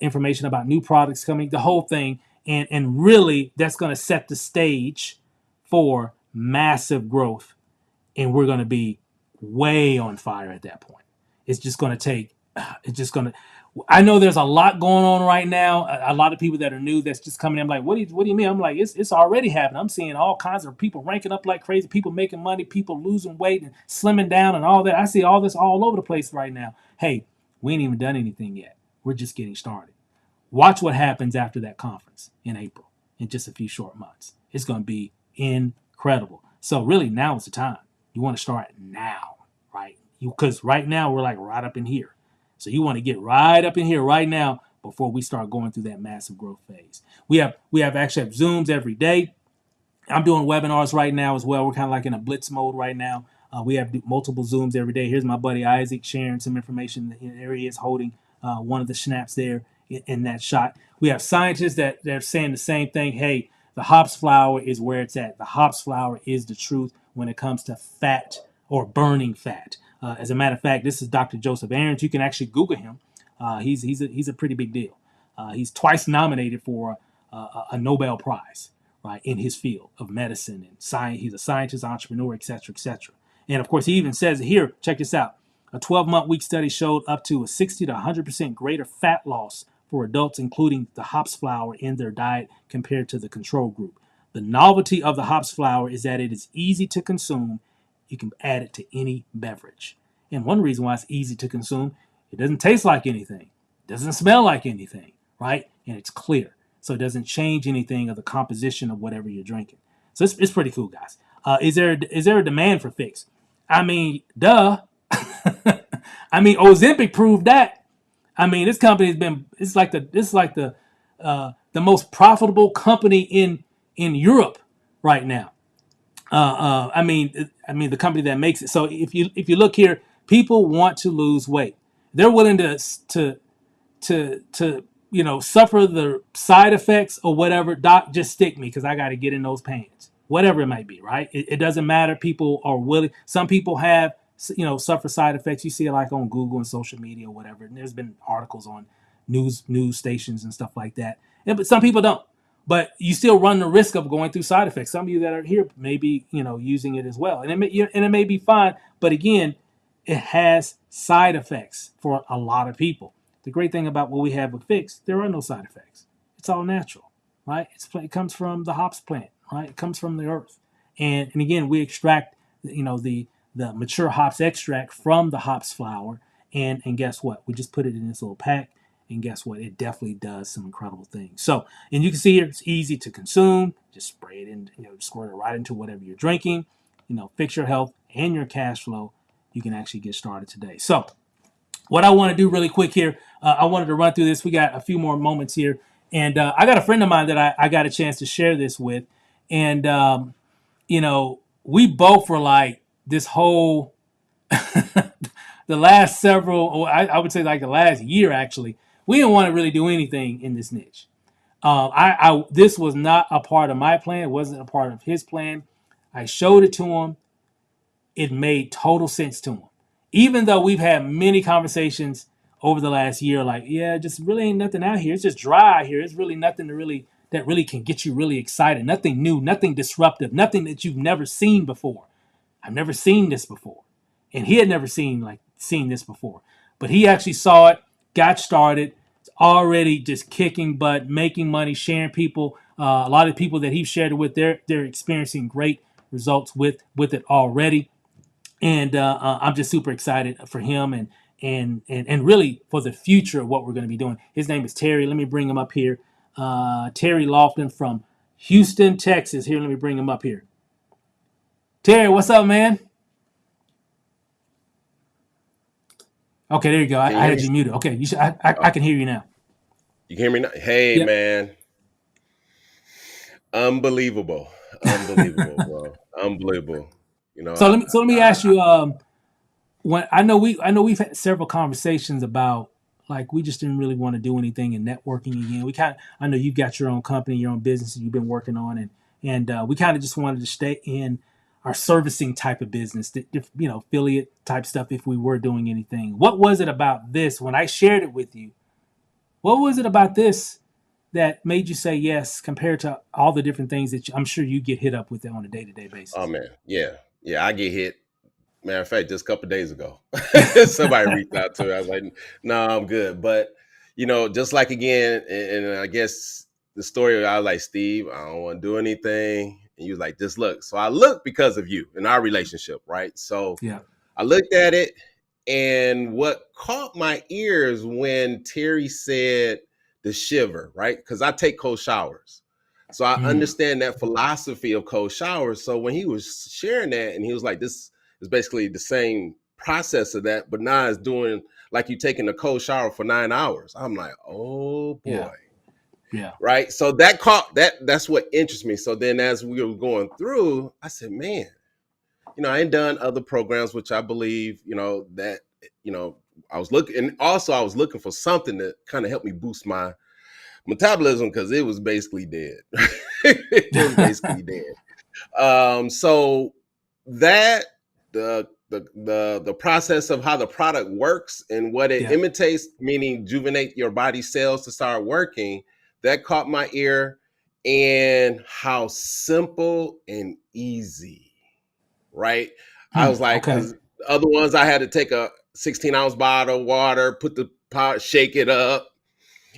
information about new products coming, the whole thing. And really, that's going to set the stage for massive growth, and we're going to be way on fire at that point. It's just going to take, I know there's a lot going on right now. A lot of people that are new that's just coming in. I'm like, what do you mean? I'm like, it's already happening. I'm seeing all kinds of people ranking up like crazy, people making money, people losing weight and slimming down and all that. I see all this all over the place right now. Hey, we ain't even done anything yet. We're just getting started. Watch what happens after that conference in April, in just a few short months. It's going to be incredible. So really, now is the time. You want to start now, right? Because right now we're like right up in here. So you want to get right up in here right now before we start going through that massive growth phase. We actually have Zooms every day. I'm doing webinars right now as well. We're kind of like in a blitz mode right now. We have multiple Zooms every day. Here's my buddy Isaac sharing some information. There he is holding one of the snaps there in that shot. We have scientists that they're saying the same thing. Hey, the hops flour is where it's at. The hops flour is the truth when it comes to fat or burning fat. As a matter of fact, this is Dr. Joseph Aarons. You can actually Google him. He's a pretty big deal. He's twice nominated for a Nobel Prize, right, in his field of medicine and science. He's a scientist, entrepreneur, et cetera, et cetera. And of course, he even says here, check this out. A 12-month study showed up to a 60 to 100% greater fat loss for adults, including the hops flour in their diet compared to the control group. The novelty of the hops flour is that it is easy to consume. You can add it to any beverage. And one reason why it's easy to consume, it doesn't taste like anything. It doesn't smell like anything, right? And it's clear. So it doesn't change anything of the composition of whatever you're drinking. So it's pretty cool, guys. Is there a demand for Fix? I mean, duh. I mean, Ozempic proved that. I mean, this company has been, it's like the most profitable company in Europe right now. I mean, the company that makes it. So if you look here, people want to lose weight. They're willing to suffer the side effects or whatever. Doc, just stick me because I got to get in those pants. Whatever it might be, right? It doesn't matter. People are willing. Some people have suffer side effects. You see it like on Google and social media or whatever. And there's been articles on news stations and stuff like that. But some people don't. But you still run the risk of going through side effects. Some of you that are here may be, using it as well, and it may be fine. But again, it has side effects for a lot of people. The great thing about what we have with Fix, there are no side effects. It's all natural, right? It comes from the hops plant, right? It comes from the earth, and again, we extract, the mature hops extract from the hops flower, and guess what? We just put it in this little pack, and guess what? It definitely does some incredible things. So, and you can see here, it's easy to consume. Just spray it in, squirt it right into whatever you're drinking. Fix your health and your cash flow. You can actually get started today. So, what I want to do really quick here, I wanted to run through this. We got a few more moments here, and I got a friend of mine that I got a chance to share this with, and we both were like this whole the last several, or I would say like the last year actually, we didn't want to really do anything in this niche. This was not a part of my plan. It wasn't a part of his plan. I showed it to him. It made total sense to him. Even though we've had many conversations over the last year, like, yeah, just really ain't nothing out here. It's just dry out here. It's really nothing that really can get you really excited. Nothing new, nothing disruptive, nothing that you've never seen before. I've never seen this before. And he had never seen this before. But he actually saw it, got started, already just kicking butt, making money, sharing people. A lot of people that he shared it with, they're experiencing great results with it already. And I'm just super excited for him and really for the future of what we're going to be doing. His name is Terry. Let me bring him up here. Terry Lofton from Houston, Texas. Here, let me bring him up here. Terry, what's up, man? Okay, there you go. I had you muted. Okay, I can hear you now. You can hear me now? Hey, Yep. man. Unbelievable. Unbelievable, bro. Unbelievable. You know, So let me ask you. When I know we've had several conversations about, like, we just didn't really want to do anything in networking again. I know you've got your own company, your own business that you've been working on, and we kind of just wanted to stay in our servicing type of business, affiliate type stuff. If we were doing anything, what was it about this when I shared it with you? What was it about this that made you say yes compared to all the different things that I'm sure you get hit up with on a day to day oh basis? man, yeah. Yeah, I get hit. Matter of fact, just a couple of days ago, somebody reached out to me. I was like, no, I'm good. But, just like again, and I guess the story, I was like, Steve, I don't want to do anything. And you was like, just look. So I looked because of you in our relationship, right? So Yeah. I looked at it, and what caught my ears when Terry said the shiver, right? Because I take cold showers. So I Mm, understand that philosophy of cold showers. So when he was sharing that and he was like, this is basically the same process of that, but now it's doing like you taking a cold shower for 9 hours. I'm like, oh yeah. boy. Yeah. Right. So that's what interests me. So then as we were going through, I said, man, I ain't done other programs, which I believe, that, you know, I was looking, and also I was looking for something that kind of helped me boost my metabolism because it was basically dead. It was basically dead. So that the process of how the product works and what it Yeah. imitates, meaning juvenate your body cells to start working, that caught my ear, and how simple and easy, right? I was like, Okay. because other ones I had to take a 16-ounce bottle of water, put the pot, shake it up.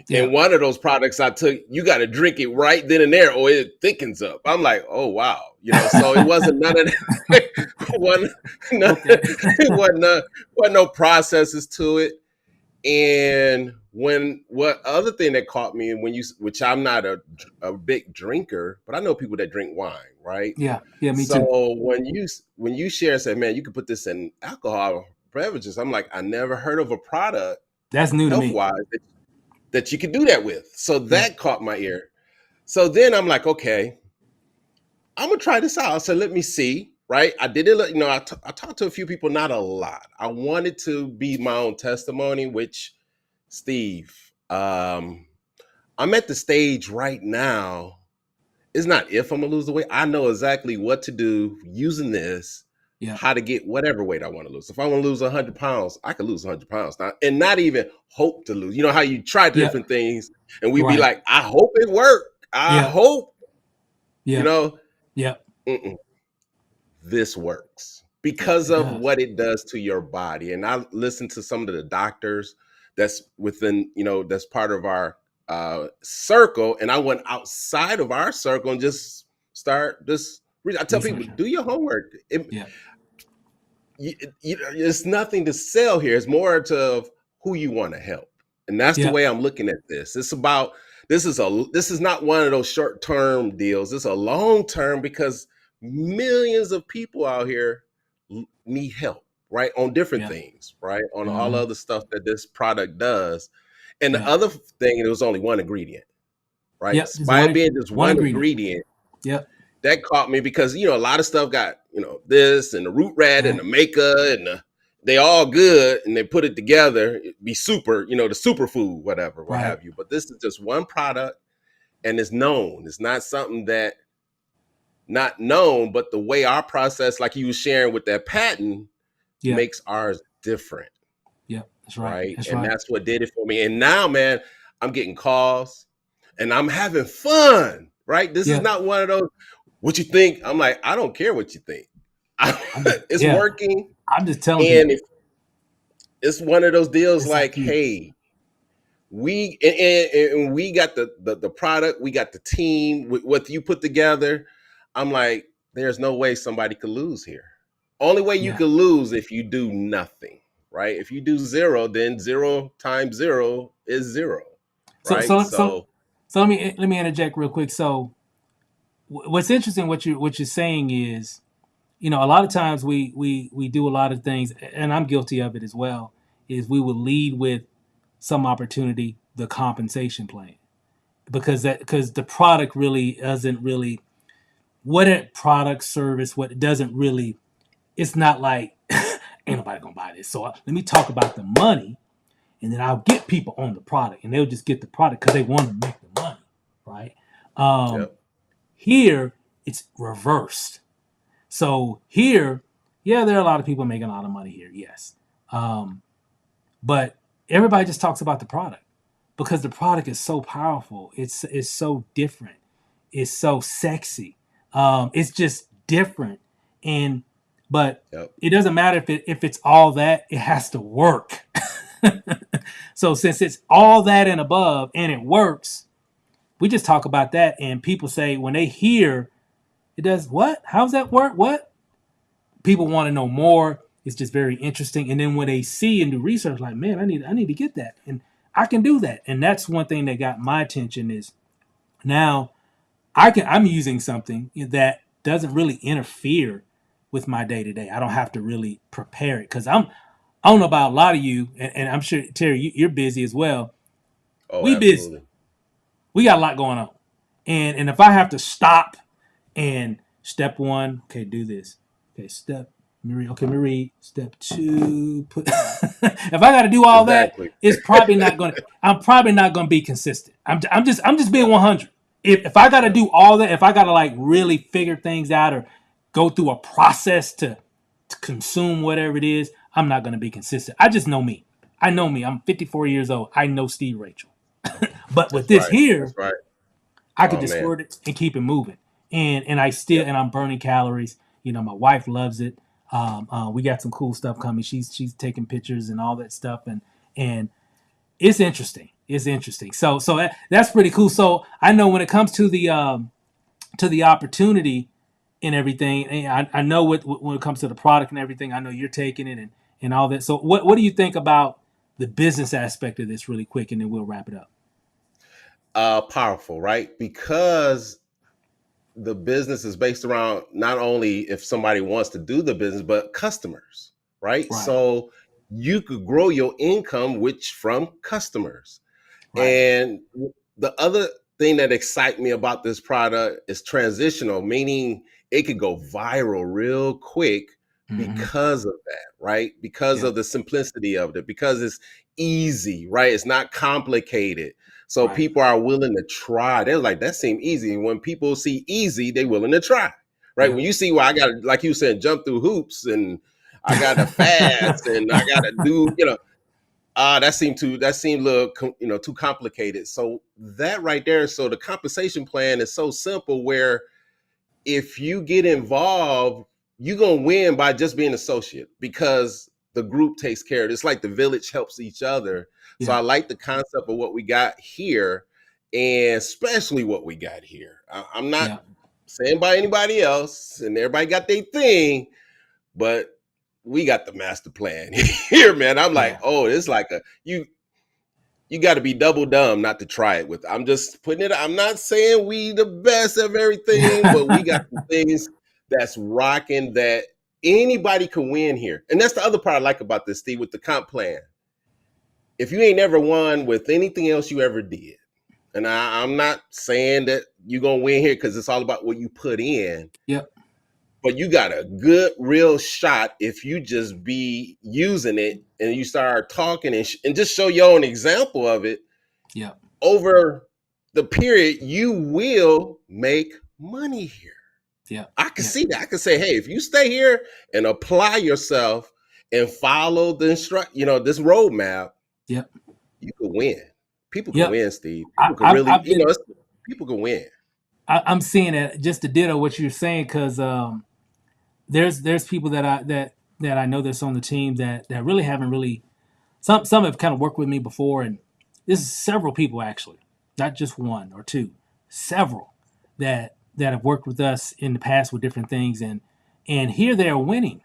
Yeah. And one of those products I took, you got to drink it right then and there, or it thickens up. I'm like, oh wow, So it wasn't none of that. one, no, Okay. it wasn't no processes to it. And what other thing that caught me, and which I'm not a big drinker, but I know people that drink wine, right? Yeah. Yeah. Me too. So when you share and say, man, you could put this in alcohol beverages, I'm like, I never heard of a product That's new to health me. wise that you could do that with. So Yeah. that caught my ear. So then I'm like, okay, I'm gonna try this out. So let me see. Right. I did it. I talked to a few people, not a lot. I wanted to be my own testimony, which Steve, I'm at the stage right now. It's not if I'm gonna lose the weight. I know exactly what to do using this Yeah. how to get whatever weight I want to lose. If I want to lose 100 pounds, I can lose 100 pounds now, and not even hope to lose. You know how you try Yeah. different things, and we be Right. like, I hope it worked. I Yeah. hope, you Yeah. know, Yeah. mm-mm, this works Yeah. because It of does. what it does to your body. And I listen to some of the doctors that's within, that's part of our circle. And I went outside of our circle and just I tell people, Researcher. do your homework. Yeah. It's nothing to sell here. It's more to who you want to help. And that's the Yeah. way I'm looking at this. This is not one of those short-term deals. It's a long-term because millions of people out here need help, right? On different Yeah. things, right? On all Hmm. other stuff that this product does. And the Yeah. other thing, it was only one ingredient, right? Yep. Just By it one. being just One one ingredient. ingredient, Yep. that caught me because a lot of stuff got this and the root rat and Yeah. the maca and they all good and they put it together, it'd be super, the superfood, whatever, what Right. have you. But this is just one product and it's known. It's not something that not known, but the way our process, like you was sharing with that patent, Yeah. makes ours different, Yeah. That's right. right? That's And right. that's what did it for me. And now, man, I'm getting calls and I'm having fun, right? This is Yeah. not one of those, what you think? I'm like, I don't care what you think. I'm just, It's yeah. working. I'm just telling And people it's one of those deals it's like like, you. hey, and we got the product, we got the team with what you put together. I'm like, there's no way somebody could lose here. Only way you Yeah. could lose if you do nothing, right? If you do zero, then 0 times 0 is 0, So right? so so So, so let me interject real quick. So what's interesting what you're saying is, a lot of times we do a lot of things, and I'm guilty of it as well. Is we will lead with some opportunity, the compensation plan, because the product really doesn't really what it product service what it doesn't really. It's not like ain't nobody gonna buy this. So let me talk about the money, and then I'll get people on the product, and they'll just get the product because they want to make the money, right? Um, yep, Here it's reversed. So here, yeah, there are a lot of people making a lot of money here, yes, but everybody just talks about the product because the product is so powerful. It's so different. It's so sexy. It's just different, and but yep, it doesn't matter if it's all that. It has to work. So since it's all that and above, and it works, we just talk about that, and people say when they hear it does what? How's that work? What? People want to know more. It's just very interesting. And then when they see and do research, like, man, I need to get that, and I can do that. And that's one thing that got my attention is now I'm using something that doesn't really interfere with my day to day. I don't have to really prepare it because I don't know about a lot of you, and I'm sure Terry, you're busy as well. oh, We busy. absolutely, We got a lot going on, and if I have to stop and step one, okay, do this. Okay, Marie. Okay, Marie. Step two. Put. If I got to do all that, exactly, it's probably not going. to I'm probably not going to be consistent. I'm just being 100. If I got to yep, do all that, if I got to like really figure things out or go through a process to consume whatever it is, I'm not going to be consistent. I just know me. I know me. I'm 54 years old. I know Steve Rachel. But with this that's here, right. I could Oh just man, squirt it and keep it moving. And I still yep, and I'm burning calories. My wife loves it. We got some cool stuff coming. She's taking pictures and all that stuff, and it's interesting. It's interesting. So that's pretty cool. So I know when it comes to the opportunity and everything, I know when it comes to the product and everything, I know you're taking it and all that. So what do you think about the business aspect of this, really quick, and then we'll wrap it up. powerful, right? Because the business is based around not only if somebody wants to do the business, but customers, right? Right. So you could grow your income, which from customers. Right. And the other thing that excites me about this product is transitional, meaning it could go viral real quick Mm-hmm. because of that, right? Because Yep. of the simplicity of it, because it's easy, right? It's not complicated. So Right. people are willing to try. They're like, that seemed easy. And when people see easy, they're willing to try, right? Yeah. When you see where I got to, like you said, jump through hoops and I got to fast and I got to do, that seemed a little, too complicated. So that right there, so the compensation plan is so simple where if you get involved, you're gonna win by just being associate because the group takes care of it. It's like the village helps each other. So Yeah. I like the concept of what we got here, and especially what we got here. I'm not Yeah. saying by anybody else, and everybody got their thing, but we got the master plan here, man. I'm like, Yeah. oh, it's like you got to be double dumb not to try it with. I'm just putting it. I'm not saying we the best of everything, but we got some things that's rocking that anybody can win here. And that's the other part I like about this, Steve, with the comp plan. If you ain't never won with anything else you ever did, and I'm not saying that you're gonna win here because it's all about what you put in. Yep. But you got a good, real shot if you just be using it and you start talking and just show your own example of it. Yep. Over the period, you will make money here. Yeah. I can Yeah. see that. I can say, hey, if you stay here and apply yourself and follow the this roadmap, Yep. you can win. People can Yep. win, Steve. People can I've, really, I've been people can win. I'm seeing it just to ditto what you're saying because there's people that I know that's on the team that really haven't really some have kind of worked with me before, and this is several people actually, not just one or two, several that have worked with us in the past with different things, and here they're winning.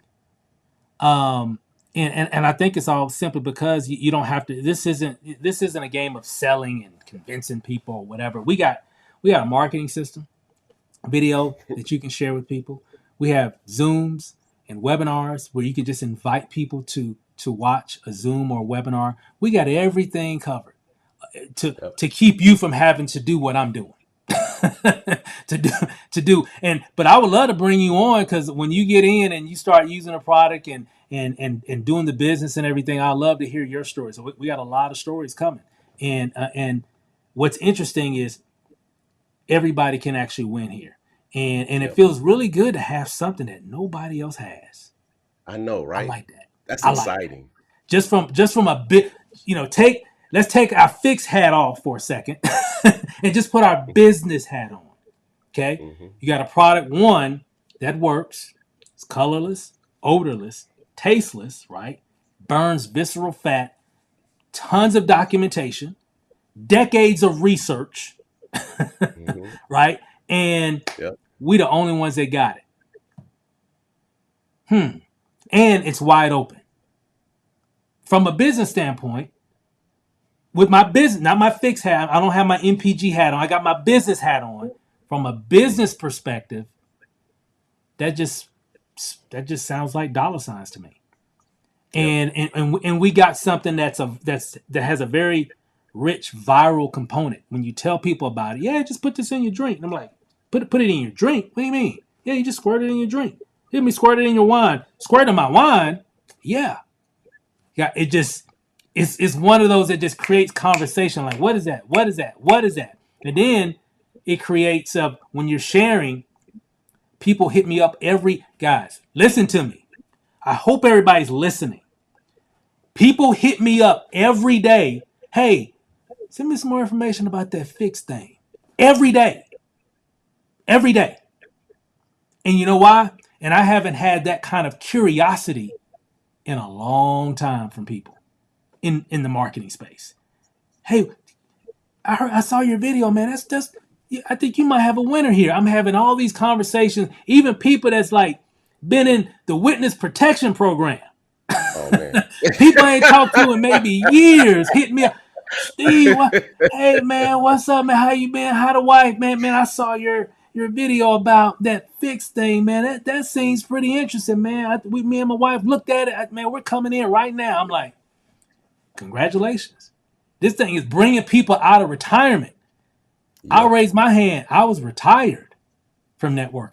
Um, and I think it's all simply because you don't have to. This isn't a game of selling and convincing people or whatever. We got a marketing system, video that you can share with people. We have Zooms and webinars where you can just invite people to watch a Zoom or a webinar. We got everything covered Yep. to keep you from having to do what I'm doing. to do and but I would love to bring you on because when you get in and you start using a product and doing the business and everything, I love to hear your stories. So we got a lot of stories coming, and what's interesting is everybody can actually win here. And it Yep. feels really good to have something that nobody else has. I know, I right? like that. That's I like that. exciting. Just from a bit, let's take our fixed hat off for a second and just put our business hat on. Okay? Mm-hmm. You got a product one that works. It's colorless, odorless, tasteless, right? Burns visceral fat, tons of documentation, decades of research, Mm-hmm. right? And Yep. we the only ones that got it. And it's wide open. From a business standpoint, with my business, not my fixed hat, I don't have my MPG hat on. I got my business hat on. From a business perspective, that just sounds like dollar signs to me. Yep. And we got something that has a very rich viral component. When you tell people about it, yeah, just put this in your drink. And I'm like, put it in your drink? What do you mean? Yeah, you just squirt it in your drink. Let me squirt it in your wine. Squirt in my wine? Yeah. Yeah, it's one of those that just creates conversation. Like, what is that? What is that? What is that? And then it creates when you're sharing, people hit me up guys, listen to me. I hope everybody's listening. People hit me up every day. Hey, send me some more information about that fixed thing. Every day. Every day. And you know why? And I haven't had that kind of curiosity in a long time from people in the marketing space. Hey, I saw your video, man. That's just I think you might have a winner here. I'm having all these conversations, even people that's like been in the witness protection program. Oh man. People I ain't talked to in maybe years hit me up. Steve, hey man, what's up, man? How you been? How the wife, man? Man, I saw your video about that fixed thing, man. That seems pretty interesting, man. Me and my wife looked at it. Man, we're coming in right now. I'm like, congratulations. This thing is bringing people out of retirement. I'll Yep. raise my hand. I was retired from networking.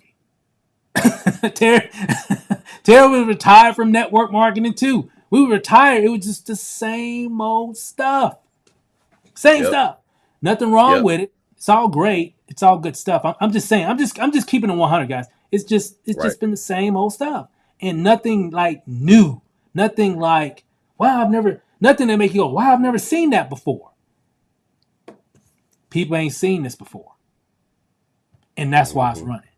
Terry, Terry was retired from network marketing too. We were retired. It was just the same old stuff. Same Yep. stuff. Nothing wrong Yep. with it. It's all great. It's all good stuff. I'm just saying. I'm just keeping it 100, guys. It's just Right. been the same old stuff, and nothing like new, nothing like wow, nothing that make you go wow, I've never seen that before. People ain't seen this before, and that's why it's Mm-hmm. running.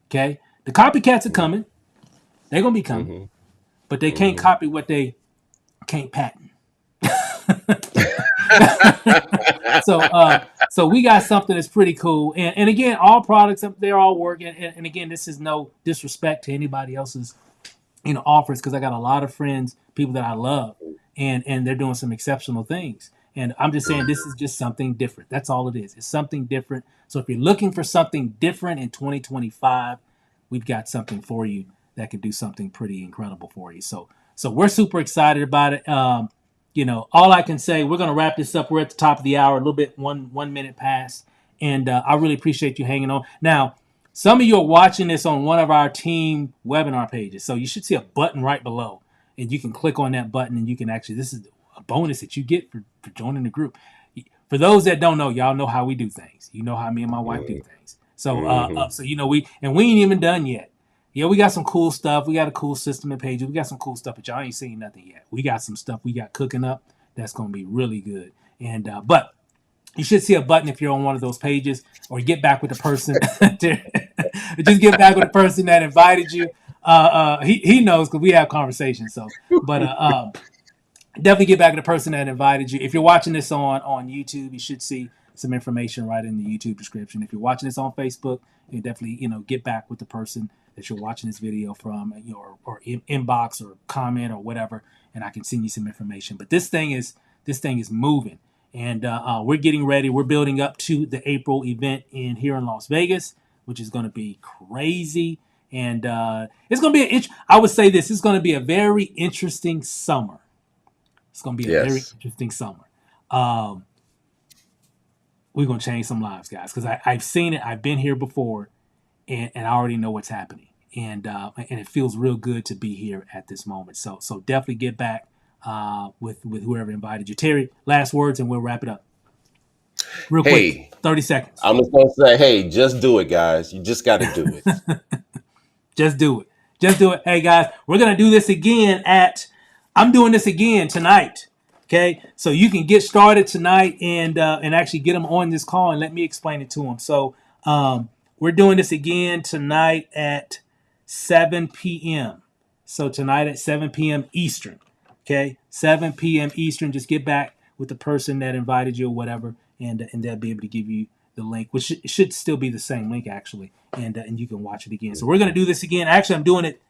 Okay, the copycats are Mm-hmm. coming. They're gonna be coming, Mm-hmm. but they can't Mm-hmm. copy what they can't patent. So we got something that's pretty cool. And again, all products they're all working. And again, this is no disrespect to anybody else's offers because I got a lot of friends, people that I love, and they're doing some exceptional things. And I'm just saying this is just something different. That's all it is. It's something different. So if you're looking for something different in 2025, we've got something for you that could do something pretty incredible for you. So we're super excited about it. All I can say, we're gonna wrap this up. We're at the top of the hour, a little bit 1 minute past, and I really appreciate you hanging on. Now, some of you are watching this on one of our team webinar pages, so you should see a button right below, and you can click on that button, and you can actually. This is a bonus that you get for joining the group. For those that don't know, y'all know how we do things. You know how me and my wife do things. So, Mm-hmm. so we ain't even done yet. Yeah, we got some cool stuff. We got a cool system and pages. We got some cool stuff, but y'all ain't seen nothing yet. We got some stuff we got cooking up that's gonna be really good. And but you should see a button if you're on one of those pages, or get back with the person. Just get back with the person that invited you. He knows because we have conversations. So, but definitely get back to the person that invited you. If you're watching this on YouTube, you should see some information right in the YouTube description. If you're watching this on Facebook, you definitely get back with the person that you're watching this video from, or inbox or comment or whatever, and I can send you some information. But this thing is moving, and we're getting ready. We're building up to the April event here in Las Vegas, which is going to be crazy. And it's going to be I would say this is going to be a very interesting summer. It's going to be a very Yes. interesting summer. Um, we're going to change some lives, guys, because I've seen it. I've been here before, and I already know what's happening. And it feels real good to be here at this moment. So definitely get back with whoever invited you. Terry, last words, and we'll wrap it up real quick. Hey, 30 seconds. I'm just gonna say, hey, just do it, guys. You just got to do it. Just do it. Just do it. Hey guys, we're gonna do this again I'm doing this again tonight. Okay, so you can get started tonight and actually get them on this call and let me explain it to them. So we're doing this again tonight at 7 p.m. So tonight at 7 p.m. Eastern. Okay, 7 p.m. Eastern. Just get back with the person that invited you or whatever, and they'll be able to give you the link, which should still be the same link actually, and you can watch it again. So we're gonna do this again. Actually, I'm doing it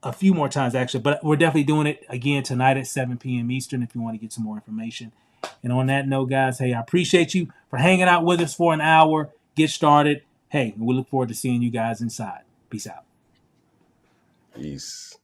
a few more times actually, but we're definitely doing it again tonight at 7 p.m. Eastern if you want to get some more information. And on that note, guys, hey, I appreciate you for hanging out with us for an hour. Get started. Hey, we look forward to seeing you guys inside. Peace out. Peace.